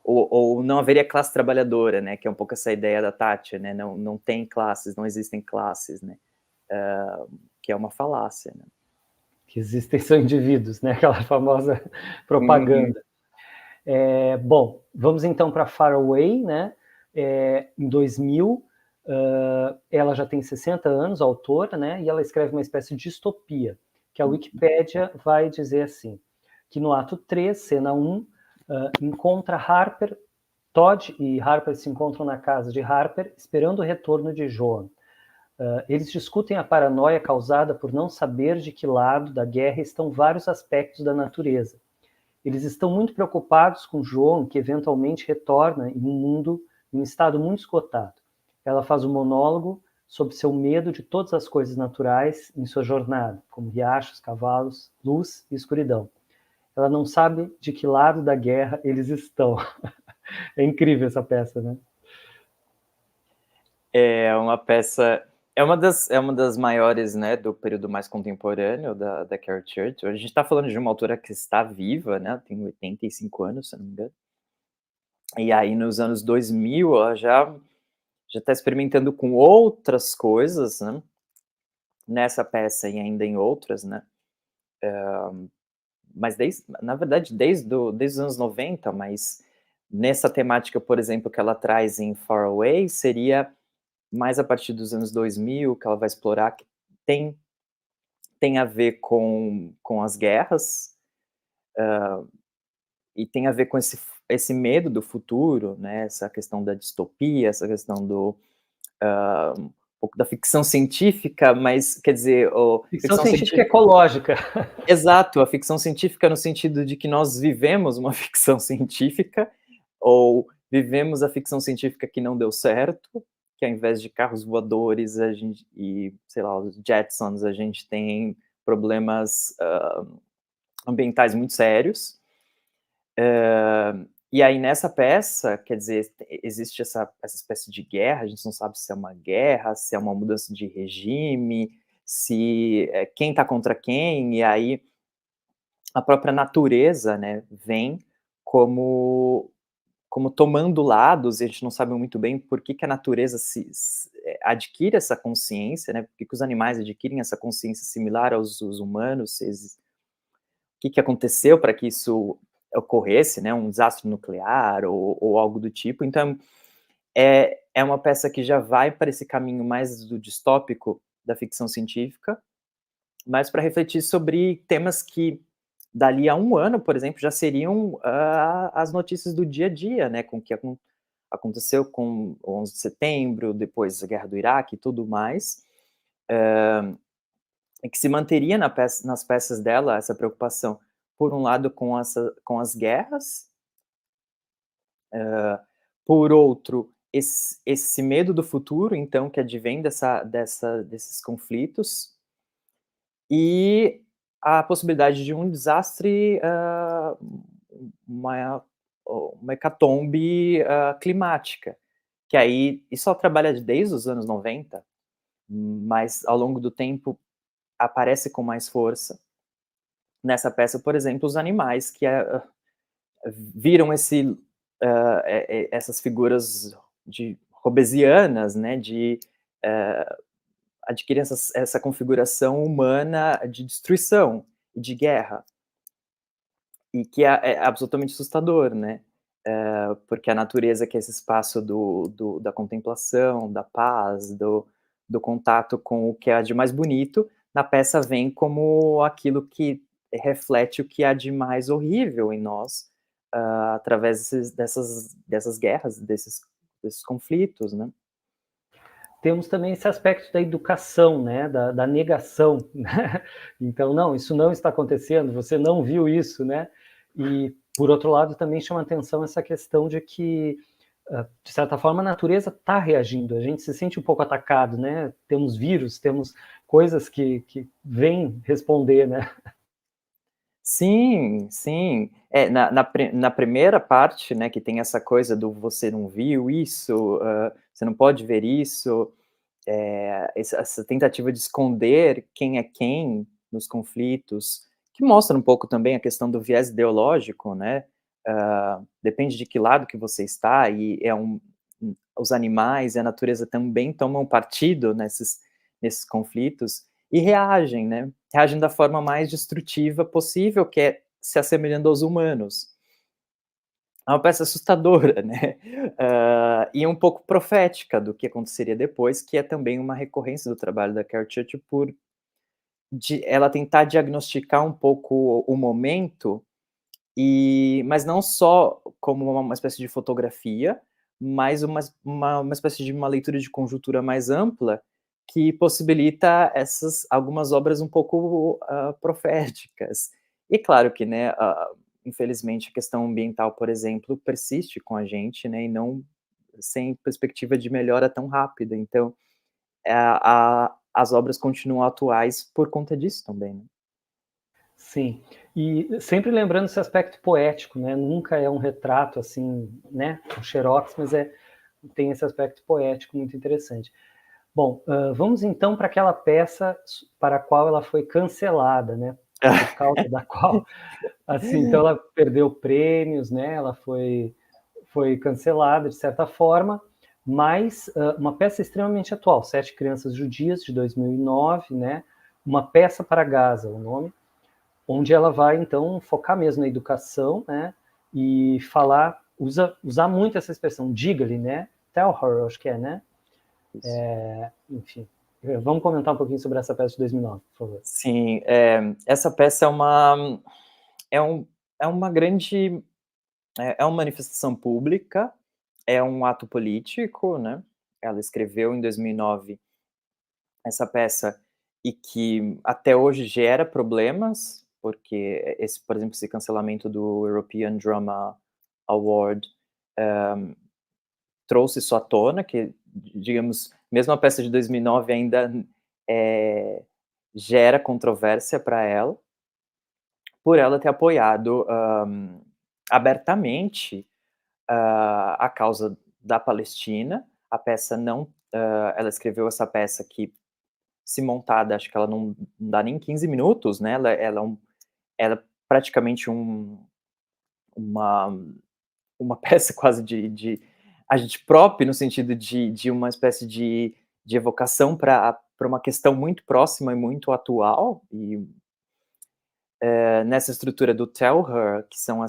ou não haveria classe trabalhadora, né, que é um pouco essa ideia da Thatcher, né, não tem classes, não existem classes, né, que é uma falácia, né. que existem são indivíduos, né? Aquela famosa Uhum. propaganda. Bom, vamos então para Far Away, né? Em 2000, ela já tem 60 anos, a autora, né? E ela escreve uma espécie de distopia, que a Wikipédia vai dizer assim, que no ato 3, cena 1, encontra Harper, Todd e Harper se encontram na casa de Harper, esperando o retorno de Joan. Eles discutem a paranoia causada por não saber de que lado da guerra estão vários aspectos da natureza. Eles estão muito preocupados com Joan, que eventualmente retorna em um estado muito esgotado. Ela faz um monólogo sobre seu medo de todas as coisas naturais em sua jornada, como riachos, cavalos, luz e escuridão. Ela não sabe de que lado da guerra eles estão. É incrível essa peça, né? É uma peça, é uma das maiores, né, do período mais contemporâneo da Carol Church. A gente está falando de uma autora que está viva, né, tem 85 anos, se não me engano. E aí nos anos 2000 ela já está experimentando com outras coisas, né, nessa peça e ainda em outras, né. Mas na verdade desde os anos 90, mas nessa temática, por exemplo, que ela traz em Far Away, seria mais a partir dos anos 2000 que ela vai explorar, que tem tem a ver com as guerras, e tem a ver com esse medo do futuro, né, essa questão da distopia, essa questão um pouco da ficção científica, mas quer dizer, Ficção ficção científica científica. ecológica. Exato, a ficção científica no sentido de que nós vivemos uma ficção científica, ou vivemos a ficção científica que não deu certo, que ao invés de carros voadores a gente e, sei lá, os Jetsons, a gente tem problemas, ambientais muito sérios. E aí nessa peça, quer dizer, existe essa espécie de guerra, a gente não sabe se é uma guerra, se é uma mudança de regime, se quem está contra quem, e aí a própria natureza, né, vem como tomando lados, e a gente não sabe muito bem por que a natureza adquire essa consciência, né, por que os animais adquirem essa consciência similar aos humanos, o que aconteceu para que isso ocorresse, né, um desastre nuclear ou algo do tipo. Então, é uma peça que já vai para esse caminho mais do distópico da ficção científica, mas para refletir sobre temas que dali a um ano, por exemplo, já seriam as notícias do dia a dia, né, com o que aconteceu com o 11 de setembro, depois a guerra do Iraque e tudo mais, e que se manteria nas peças dela essa preocupação, por um lado, com as guerras, por outro, esse medo do futuro, então, que advém desses conflitos, e a possibilidade de um desastre, uma uma hecatombe, climática, que aí isso ela trabalha desde os anos 90, mas ao longo do tempo aparece com mais força. Nessa peça, por exemplo, os animais que, viram essas figuras de robesianas, né, de, adquirem essa configuração humana de destruição e de guerra, e que é absolutamente assustador, né, porque a natureza que é esse espaço da contemplação, da paz, do contato com o que há de mais bonito, na peça vem como aquilo que reflete o que há de mais horrível em nós, através dessas guerras, desses conflitos, né. Temos também esse aspecto da educação, né, da negação. Né? Então, não, isso não está acontecendo, você não viu isso, né? E, por outro lado, também chama atenção essa questão de que, de certa forma, a natureza está reagindo, a gente se sente um pouco atacado, né? Temos vírus, temos coisas que vêm responder, né? Sim, sim. Na primeira parte, né, que tem essa coisa do você não viu isso, você não pode ver isso, essa tentativa de esconder quem é quem nos conflitos, que mostra um pouco também a questão do viés ideológico, né, depende de que lado que você está, e os animais e a natureza também tomam partido nesses conflitos, e reagem, né? Reagem da forma mais destrutiva possível, que é se assemelhando aos humanos. É uma peça assustadora, né? E um pouco profética do que aconteceria depois, que é também uma recorrência do trabalho da Carol Church de ela tentar diagnosticar um pouco o momento, mas não só como uma espécie de fotografia, mas uma espécie de uma leitura de conjuntura mais ampla, que possibilita algumas obras um pouco proféticas. E claro que, né, infelizmente, a questão ambiental, por exemplo, persiste com a gente, né, e não sem perspectiva de melhora tão rápida. Então, as obras continuam atuais por conta disso também, né? Sim, e sempre lembrando esse aspecto poético, né? Nunca é um retrato assim, né? Um xerox, mas tem esse aspecto poético muito interessante. Bom, vamos então para aquela peça para a qual ela foi cancelada, né? Por causa da qual, assim, então ela perdeu prêmios, né? Ela foi cancelada de certa forma, mas uma peça extremamente atual, Sete Crianças Judias, de 2009, né? Uma peça para Gaza, o nome, onde ela vai, então, focar mesmo na educação, né, e usar muito essa expressão, diga-lhe, né, tell her, acho que é, né, enfim, vamos comentar um pouquinho sobre essa peça de 2009, por favor. Sim, essa peça é uma grande, é uma manifestação pública, é um ato político, né, ela escreveu em 2009 essa peça e que até hoje gera problemas, porque por exemplo, esse cancelamento do European Drama Award trouxe isso à tona, que, digamos, mesmo a peça de 2009 ainda gera controvérsia para ela, por ela ter apoiado abertamente a causa da Palestina. A peça não, ela escreveu essa peça que, se montada, acho que ela não dá nem 15 minutos, né? Ela é praticamente uma peça quase de agente próprio, no sentido de uma espécie de evocação para uma questão muito próxima e muito atual, e nessa estrutura do tell her, que são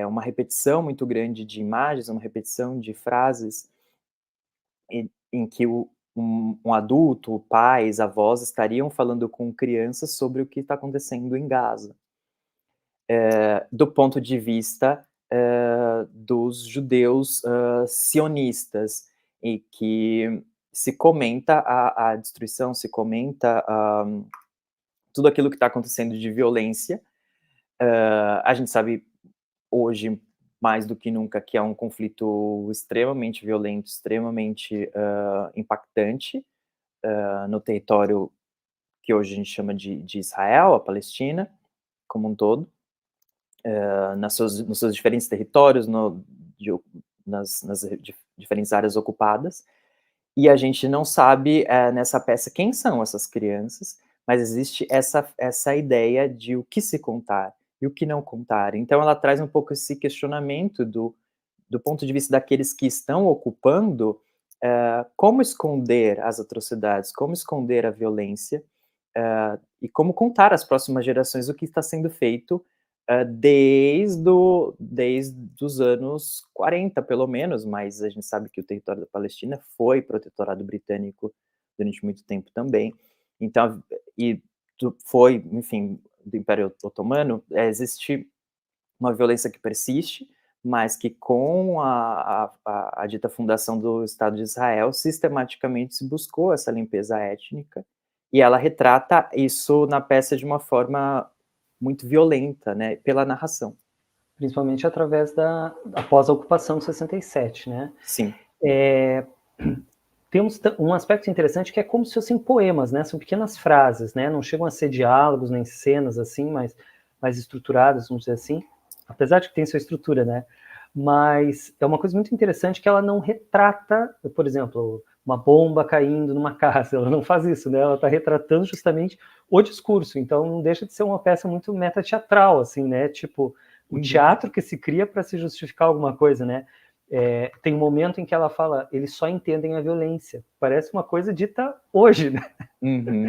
uma repetição muito grande de imagens, uma repetição de frases, em que um adulto, pais, avós estariam falando com crianças sobre o que está acontecendo em Gaza, do ponto de vista dos judeus sionistas, e que se comenta a destruição, se comenta tudo aquilo que está acontecendo de violência. A gente sabe hoje, mais do que nunca, que é um conflito extremamente violento, extremamente impactante no território que hoje a gente chama de Israel, a Palestina, como um todo, nos seus diferentes territórios, nas diferentes áreas ocupadas. E a gente não sabe nessa peça quem são essas crianças, mas existe essa ideia de o que se contar e o que não contar. Então ela traz um pouco esse questionamento do ponto de vista daqueles que estão ocupando, como esconder as atrocidades, como esconder a violência, e como contar às próximas gerações o que está sendo feito desde os anos 40, pelo menos, mas a gente sabe que o território da Palestina foi protetorado britânico durante muito tempo também. Então, foi, enfim, do Império Otomano. Existe uma violência que persiste, mas que, com a dita fundação do Estado de Israel, sistematicamente se buscou essa limpeza étnica, e ela retrata isso na peça de uma forma muito violenta, né, pela narração. Principalmente através após a ocupação de 67, né? Sim. Temos um aspecto interessante que é como se fossem poemas, né? São pequenas frases, né? Não chegam a ser diálogos nem cenas assim, mais estruturadas, vamos dizer assim, apesar de que tem sua estrutura, né? Mas é uma coisa muito interessante que ela não retrata, por exemplo, uma bomba caindo numa casa, ela não faz isso, né? Ela está retratando justamente o discurso, então não deixa de ser uma peça muito metateatral, assim, né? Tipo, o teatro que se cria para se justificar alguma coisa, né? tem um momento em que ela fala, eles só entendem a violência. Parece uma coisa dita hoje, né? Uhum.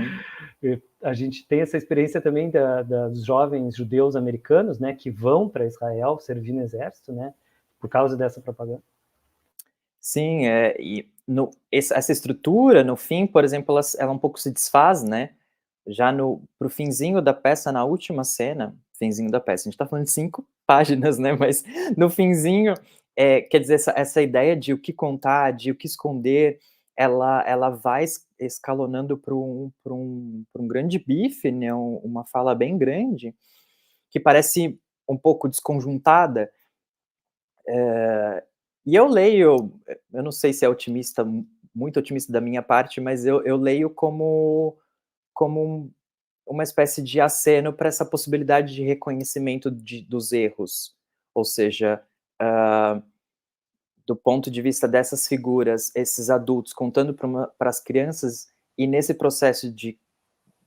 A gente tem essa experiência também dos jovens judeus americanos, né, que vão para Israel servir no exército, né, por causa dessa propaganda. Sim, essa estrutura, no fim, por exemplo, ela um pouco se desfaz, né? Já pro finzinho da peça, na última cena, finzinho da peça, a gente tá falando de 5 páginas, né? Mas no finzinho, quer dizer, essa ideia de o que contar, de o que esconder, ela vai escalonando para um grande bife, né? Uma fala bem grande, que parece um pouco desconjuntada. E eu leio, eu não sei se é otimista, muito otimista da minha parte, mas eu leio como uma espécie de aceno para essa possibilidade de reconhecimento dos erros. Ou seja, do ponto de vista dessas figuras, esses adultos contando para as crianças, e nesse processo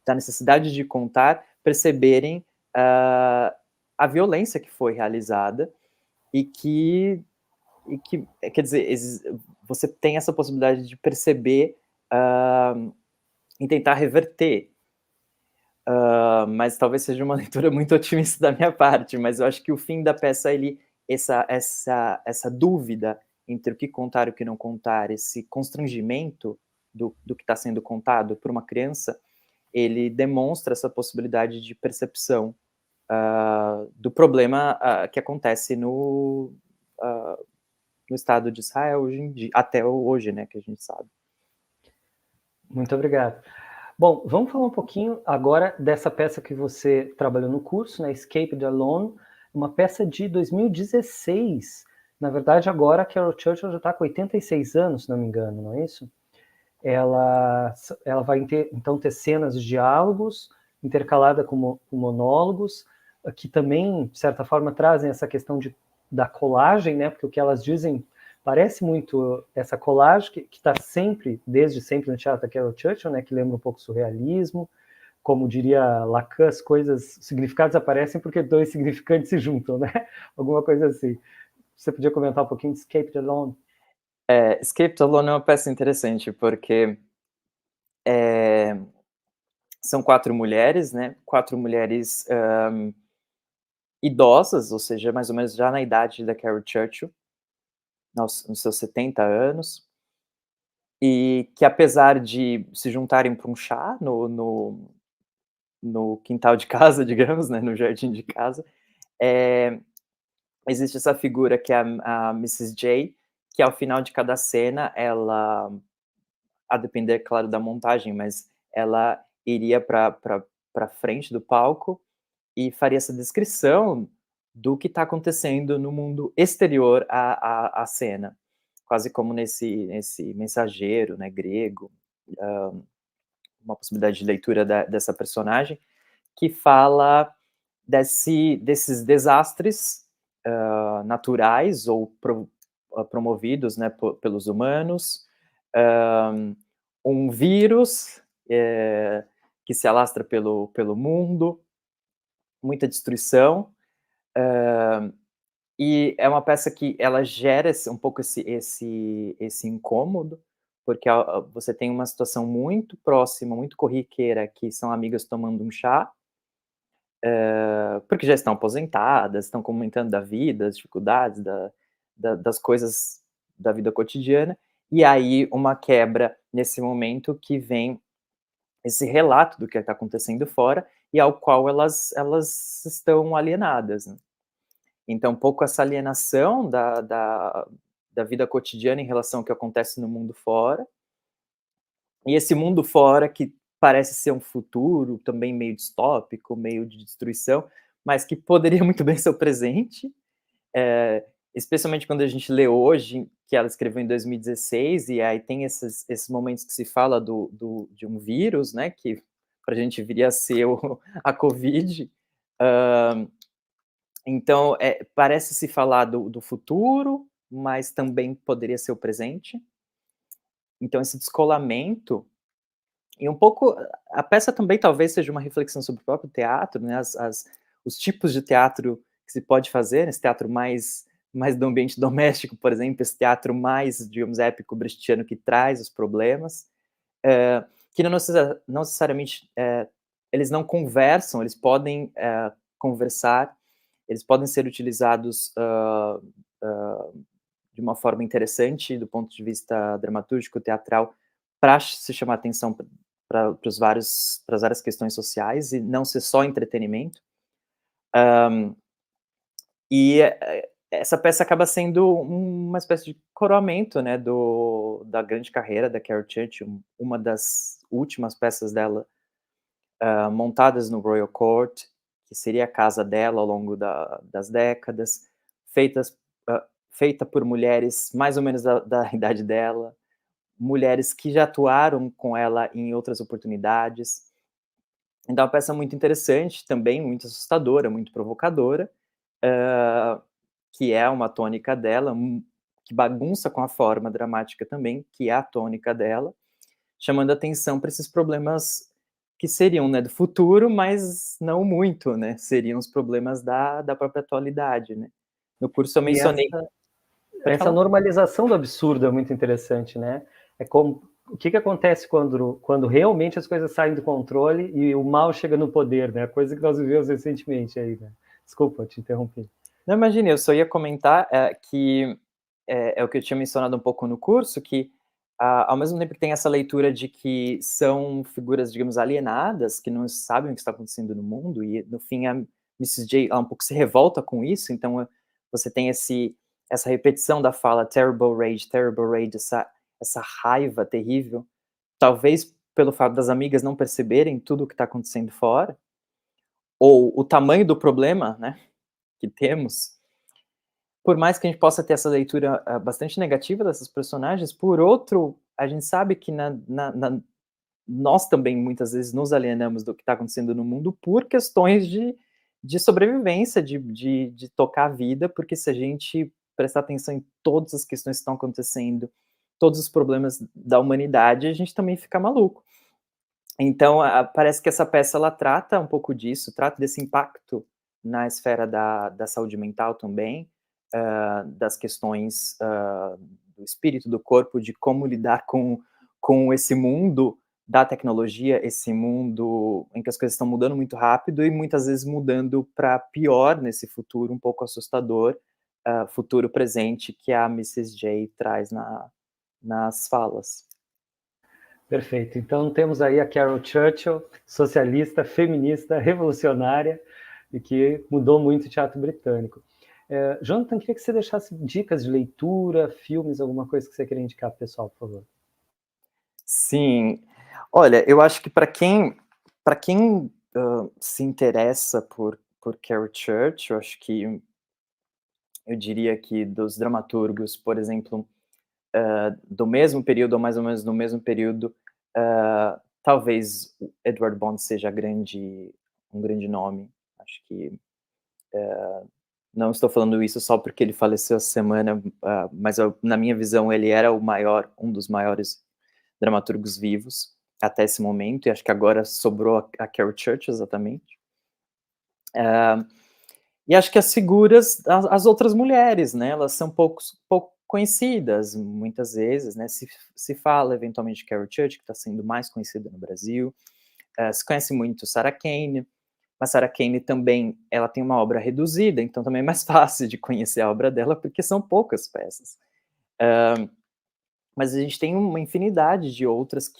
da necessidade de contar, perceberem a violência que foi realizada e que, quer dizer, você tem essa possibilidade de perceber e tentar reverter. Mas talvez seja uma leitura muito otimista da minha parte, mas eu acho que o fim da peça, essa dúvida entre o que contar e o que não contar, esse constrangimento do que está sendo contado por uma criança, ele demonstra essa possibilidade de percepção do problema que acontece no Estado de Israel hoje em dia, até hoje, né, que a gente sabe. Muito obrigado. Bom, vamos falar um pouquinho agora dessa peça que você trabalhou no curso, né, Escaped Alone, uma peça de 2016. Na verdade, agora a Carol Churchill já está com 86 anos, se não me engano, não é isso? Ela vai então ter cenas de diálogos intercalada com monólogos, que também, de certa forma, trazem essa questão da colagem, né? Porque o que elas dizem parece muito essa colagem que está sempre, desde sempre no teatro da Carol Churchill, né? Que lembra um pouco surrealismo. Como diria Lacan, as coisas, os significados aparecem porque dois significantes se juntam, né? Alguma coisa assim. Você podia comentar um pouquinho de Escape Alone? Escape Alone é uma peça interessante, porque são 4 mulheres, né? 4 mulheres idosas, ou seja, mais ou menos já na idade da Carol Churchill, nos seus 70 anos, e que apesar de se juntarem para um chá no quintal de casa, digamos, né, no jardim de casa, existe essa figura que é a Mrs. J, que ao final de cada cena, ela, a depender, claro, da montagem, mas ela iria para frente do palco e faria essa descrição do que está acontecendo no mundo exterior à cena, quase como nesse mensageiro, né, grego, uma possibilidade de leitura dessa personagem, que fala desses desastres naturais ou promovidos, né, pelos humanos, um vírus que se alastra pelo mundo, muita destruição, e é uma peça que ela gera um pouco esse incômodo, porque você tem uma situação muito próxima, muito corriqueira, que são amigas tomando um chá, porque já estão aposentadas, estão comentando da vida, das dificuldades, das coisas da vida cotidiana, e aí uma quebra nesse momento que vem esse relato do que está acontecendo fora e ao qual elas estão alienadas, né? Então, um pouco essa alienação da vida cotidiana em relação ao que acontece no mundo fora, e esse mundo fora que parece ser um futuro também meio distópico, meio de destruição, mas que poderia muito bem ser o presente, especialmente quando a gente lê hoje, que ela escreveu em 2016, e aí tem esses momentos que se fala de um vírus, né, que para a gente viria a ser a Covid. Então, parece se falar do futuro, mas também poderia ser o presente. Então, esse descolamento, e um pouco, a peça também talvez seja uma reflexão sobre o próprio teatro, né, os tipos de teatro que se pode fazer, esse teatro mais mais do ambiente doméstico, por exemplo, esse teatro mais, digamos, épico brechtiano que traz os problemas, que não necessariamente, eles não conversam, eles podem conversar, eles podem ser utilizados de uma forma interessante do ponto de vista dramatúrgico, teatral, para se chamar atenção para as várias questões sociais e não ser só entretenimento. E essa peça acaba sendo uma espécie de coroamento, né, da grande carreira da Carol Churchill, uma das últimas peças dela, montadas no Royal Court, que seria a casa dela ao longo das décadas, feitas, feita por mulheres mais ou menos da idade dela, mulheres que já atuaram com ela em outras oportunidades. Então, é uma peça muito interessante, também muito assustadora, muito provocadora, que é uma tônica dela, que bagunça com a forma dramática também, que é a tônica dela, chamando atenção para esses problemas que seriam, né, do futuro, mas não muito, né, seriam os problemas da própria atualidade, né. No curso eu E mencionei. Pode essa falar. normalização do absurdo é muito interessante, né? É como o que acontece quando realmente as coisas saem do controle e o mal chega no poder, né? Coisa que nós vivemos recentemente aí, né? Desculpa, te interrompi. Não, imagine, eu só ia comentar, que é o que eu tinha mencionado um pouco no curso, que, ao mesmo tempo que tem essa leitura de que são figuras, digamos, alienadas, que não sabem o que está acontecendo no mundo, e no fim a Mrs. J, ela um pouco se revolta com isso, então você tem essa repetição da fala terrible rage, essa raiva terrível, talvez pelo fato das amigas não perceberem tudo o que está acontecendo fora, ou o tamanho do problema, né, que temos. Por mais que a gente possa ter essa leitura, bastante negativa dessas personagens, por outro, a gente sabe que nós também muitas vezes nos alienamos do que está acontecendo no mundo por questões de sobrevivência, de tocar a vida, porque se a gente prestar atenção em todas as questões que estão acontecendo, todos os problemas da humanidade, a gente também fica maluco. Então, parece que essa peça ela trata um pouco disso, trata desse impacto na esfera da saúde mental também, das questões do espírito, do corpo, de como lidar com esse mundo da tecnologia, esse mundo em que as coisas estão mudando muito rápido e muitas vezes mudando para pior nesse futuro um pouco assustador, futuro presente que a Mrs. J traz nas falas. Perfeito. Então temos aí a Carol Churchill, socialista, feminista, revolucionária e que mudou muito o teatro britânico. Jonathan, queria que você deixasse dicas de leitura, filmes, alguma coisa que você queria indicar para o pessoal, por favor. Sim. Olha, eu acho que para quem se interessa por Carol Church, eu acho que eu diria que dos dramaturgos, por exemplo, do mesmo período ou mais ou menos no mesmo período, talvez o Edward Bond seja um grande nome. Acho que não estou falando isso só porque ele faleceu essa semana, mas na minha visão ele era um dos maiores dramaturgos vivos até esse momento, e acho que agora sobrou a Carol Church, exatamente. E acho que as figuras, as outras mulheres, né, elas são pouco conhecidas, muitas vezes, né, se fala eventualmente de Carol Church, que está sendo mais conhecida no Brasil, se conhece muito Sarah Kane, mas Sarah Kane também, ela tem uma obra reduzida, então também é mais fácil de conhecer a obra dela, porque são poucas peças. Mas a gente tem uma infinidade de outras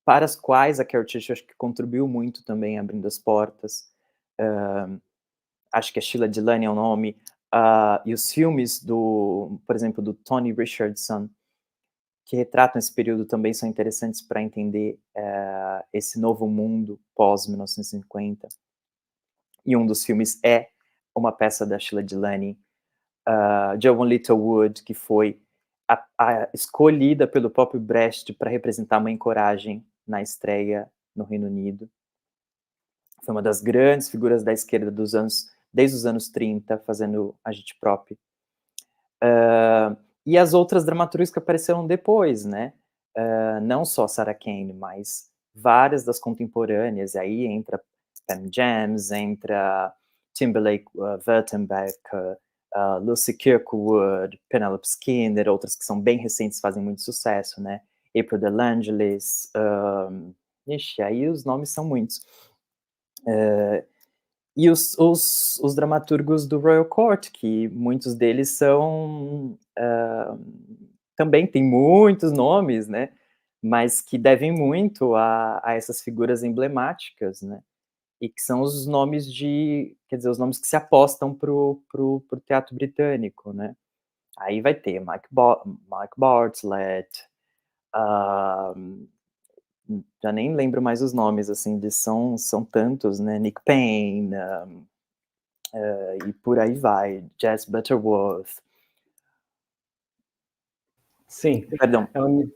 para as quais a Carol Church acho que contribuiu muito também abrindo as portas. Acho que a Sheila Delaney é o nome, e os filmes por exemplo, do Tony Richardson, que retratam esse período também são interessantes para entender esse novo mundo pós-1950. E um dos filmes é uma peça da Sheila Delaney, Joan Littlewood, que foi escolhida pelo próprio Brecht para representar Mãe Coragem na estreia no Reino Unido. Foi uma das grandes figuras da esquerda desde os anos 30, fazendo agite-prop. E as outras dramaturgas que apareceram depois, né? Não só Sarah Kane, mas várias das contemporâneas. E aí entra Pam James, entra Timberlake, Württemberg, Lucy Kirkwood, Penelope Skinner, outras que são bem recentes, fazem muito sucesso, né? April DeLangelis, aí os nomes são muitos. E os dramaturgos do Royal Court, que muitos deles são... também tem muitos nomes, né? Mas que devem muito a essas figuras emblemáticas, né? E que são os nomes quer dizer, os nomes que se apostam pro teatro britânico, né? Aí vai ter Mike Bartlett, já nem lembro mais os nomes, assim, são tantos, né? Nick Payne, e por aí vai, Jess Butterworth. Sim, Perdão. é um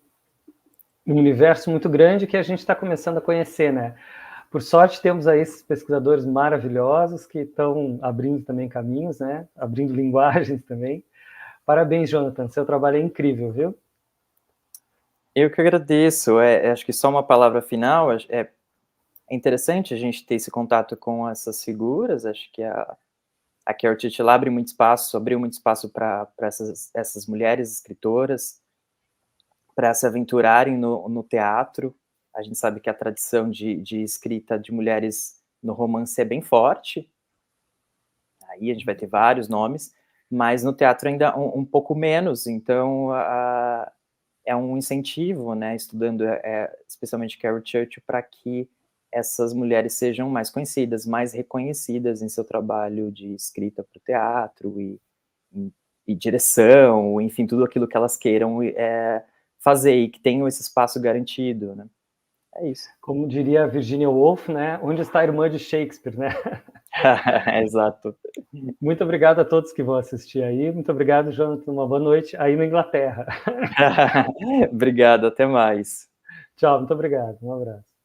universo muito grande que a gente está começando a conhecer, né? Por sorte, temos aí esses pesquisadores maravilhosos que estão abrindo também caminhos, né? Abrindo linguagens também. Parabéns, Jonathan, seu trabalho é incrível, viu? Eu que agradeço. Acho que só uma palavra final. É interessante a gente ter esse contato com essas figuras. Acho que a Carol Titchell abriu muito espaço para essas mulheres escritoras, para se aventurarem no teatro. A gente sabe que a tradição de escrita de mulheres no romance é bem forte. Aí a gente vai ter vários nomes, mas no teatro ainda um pouco menos. Então, é um incentivo, né, estudando especialmente Carol Churchill, para que essas mulheres sejam mais conhecidas, mais reconhecidas em seu trabalho de escrita para o teatro e direção, enfim, tudo aquilo que elas queiram fazer e que tenham esse espaço garantido, né? É isso. Como diria Virginia Woolf, né? Onde está a irmã de Shakespeare, né? Exato. Muito obrigado a todos que vão assistir aí. Muito obrigado, Jonathan. Uma boa noite aí na Inglaterra. Obrigado, até mais. Tchau, muito obrigado. Um abraço.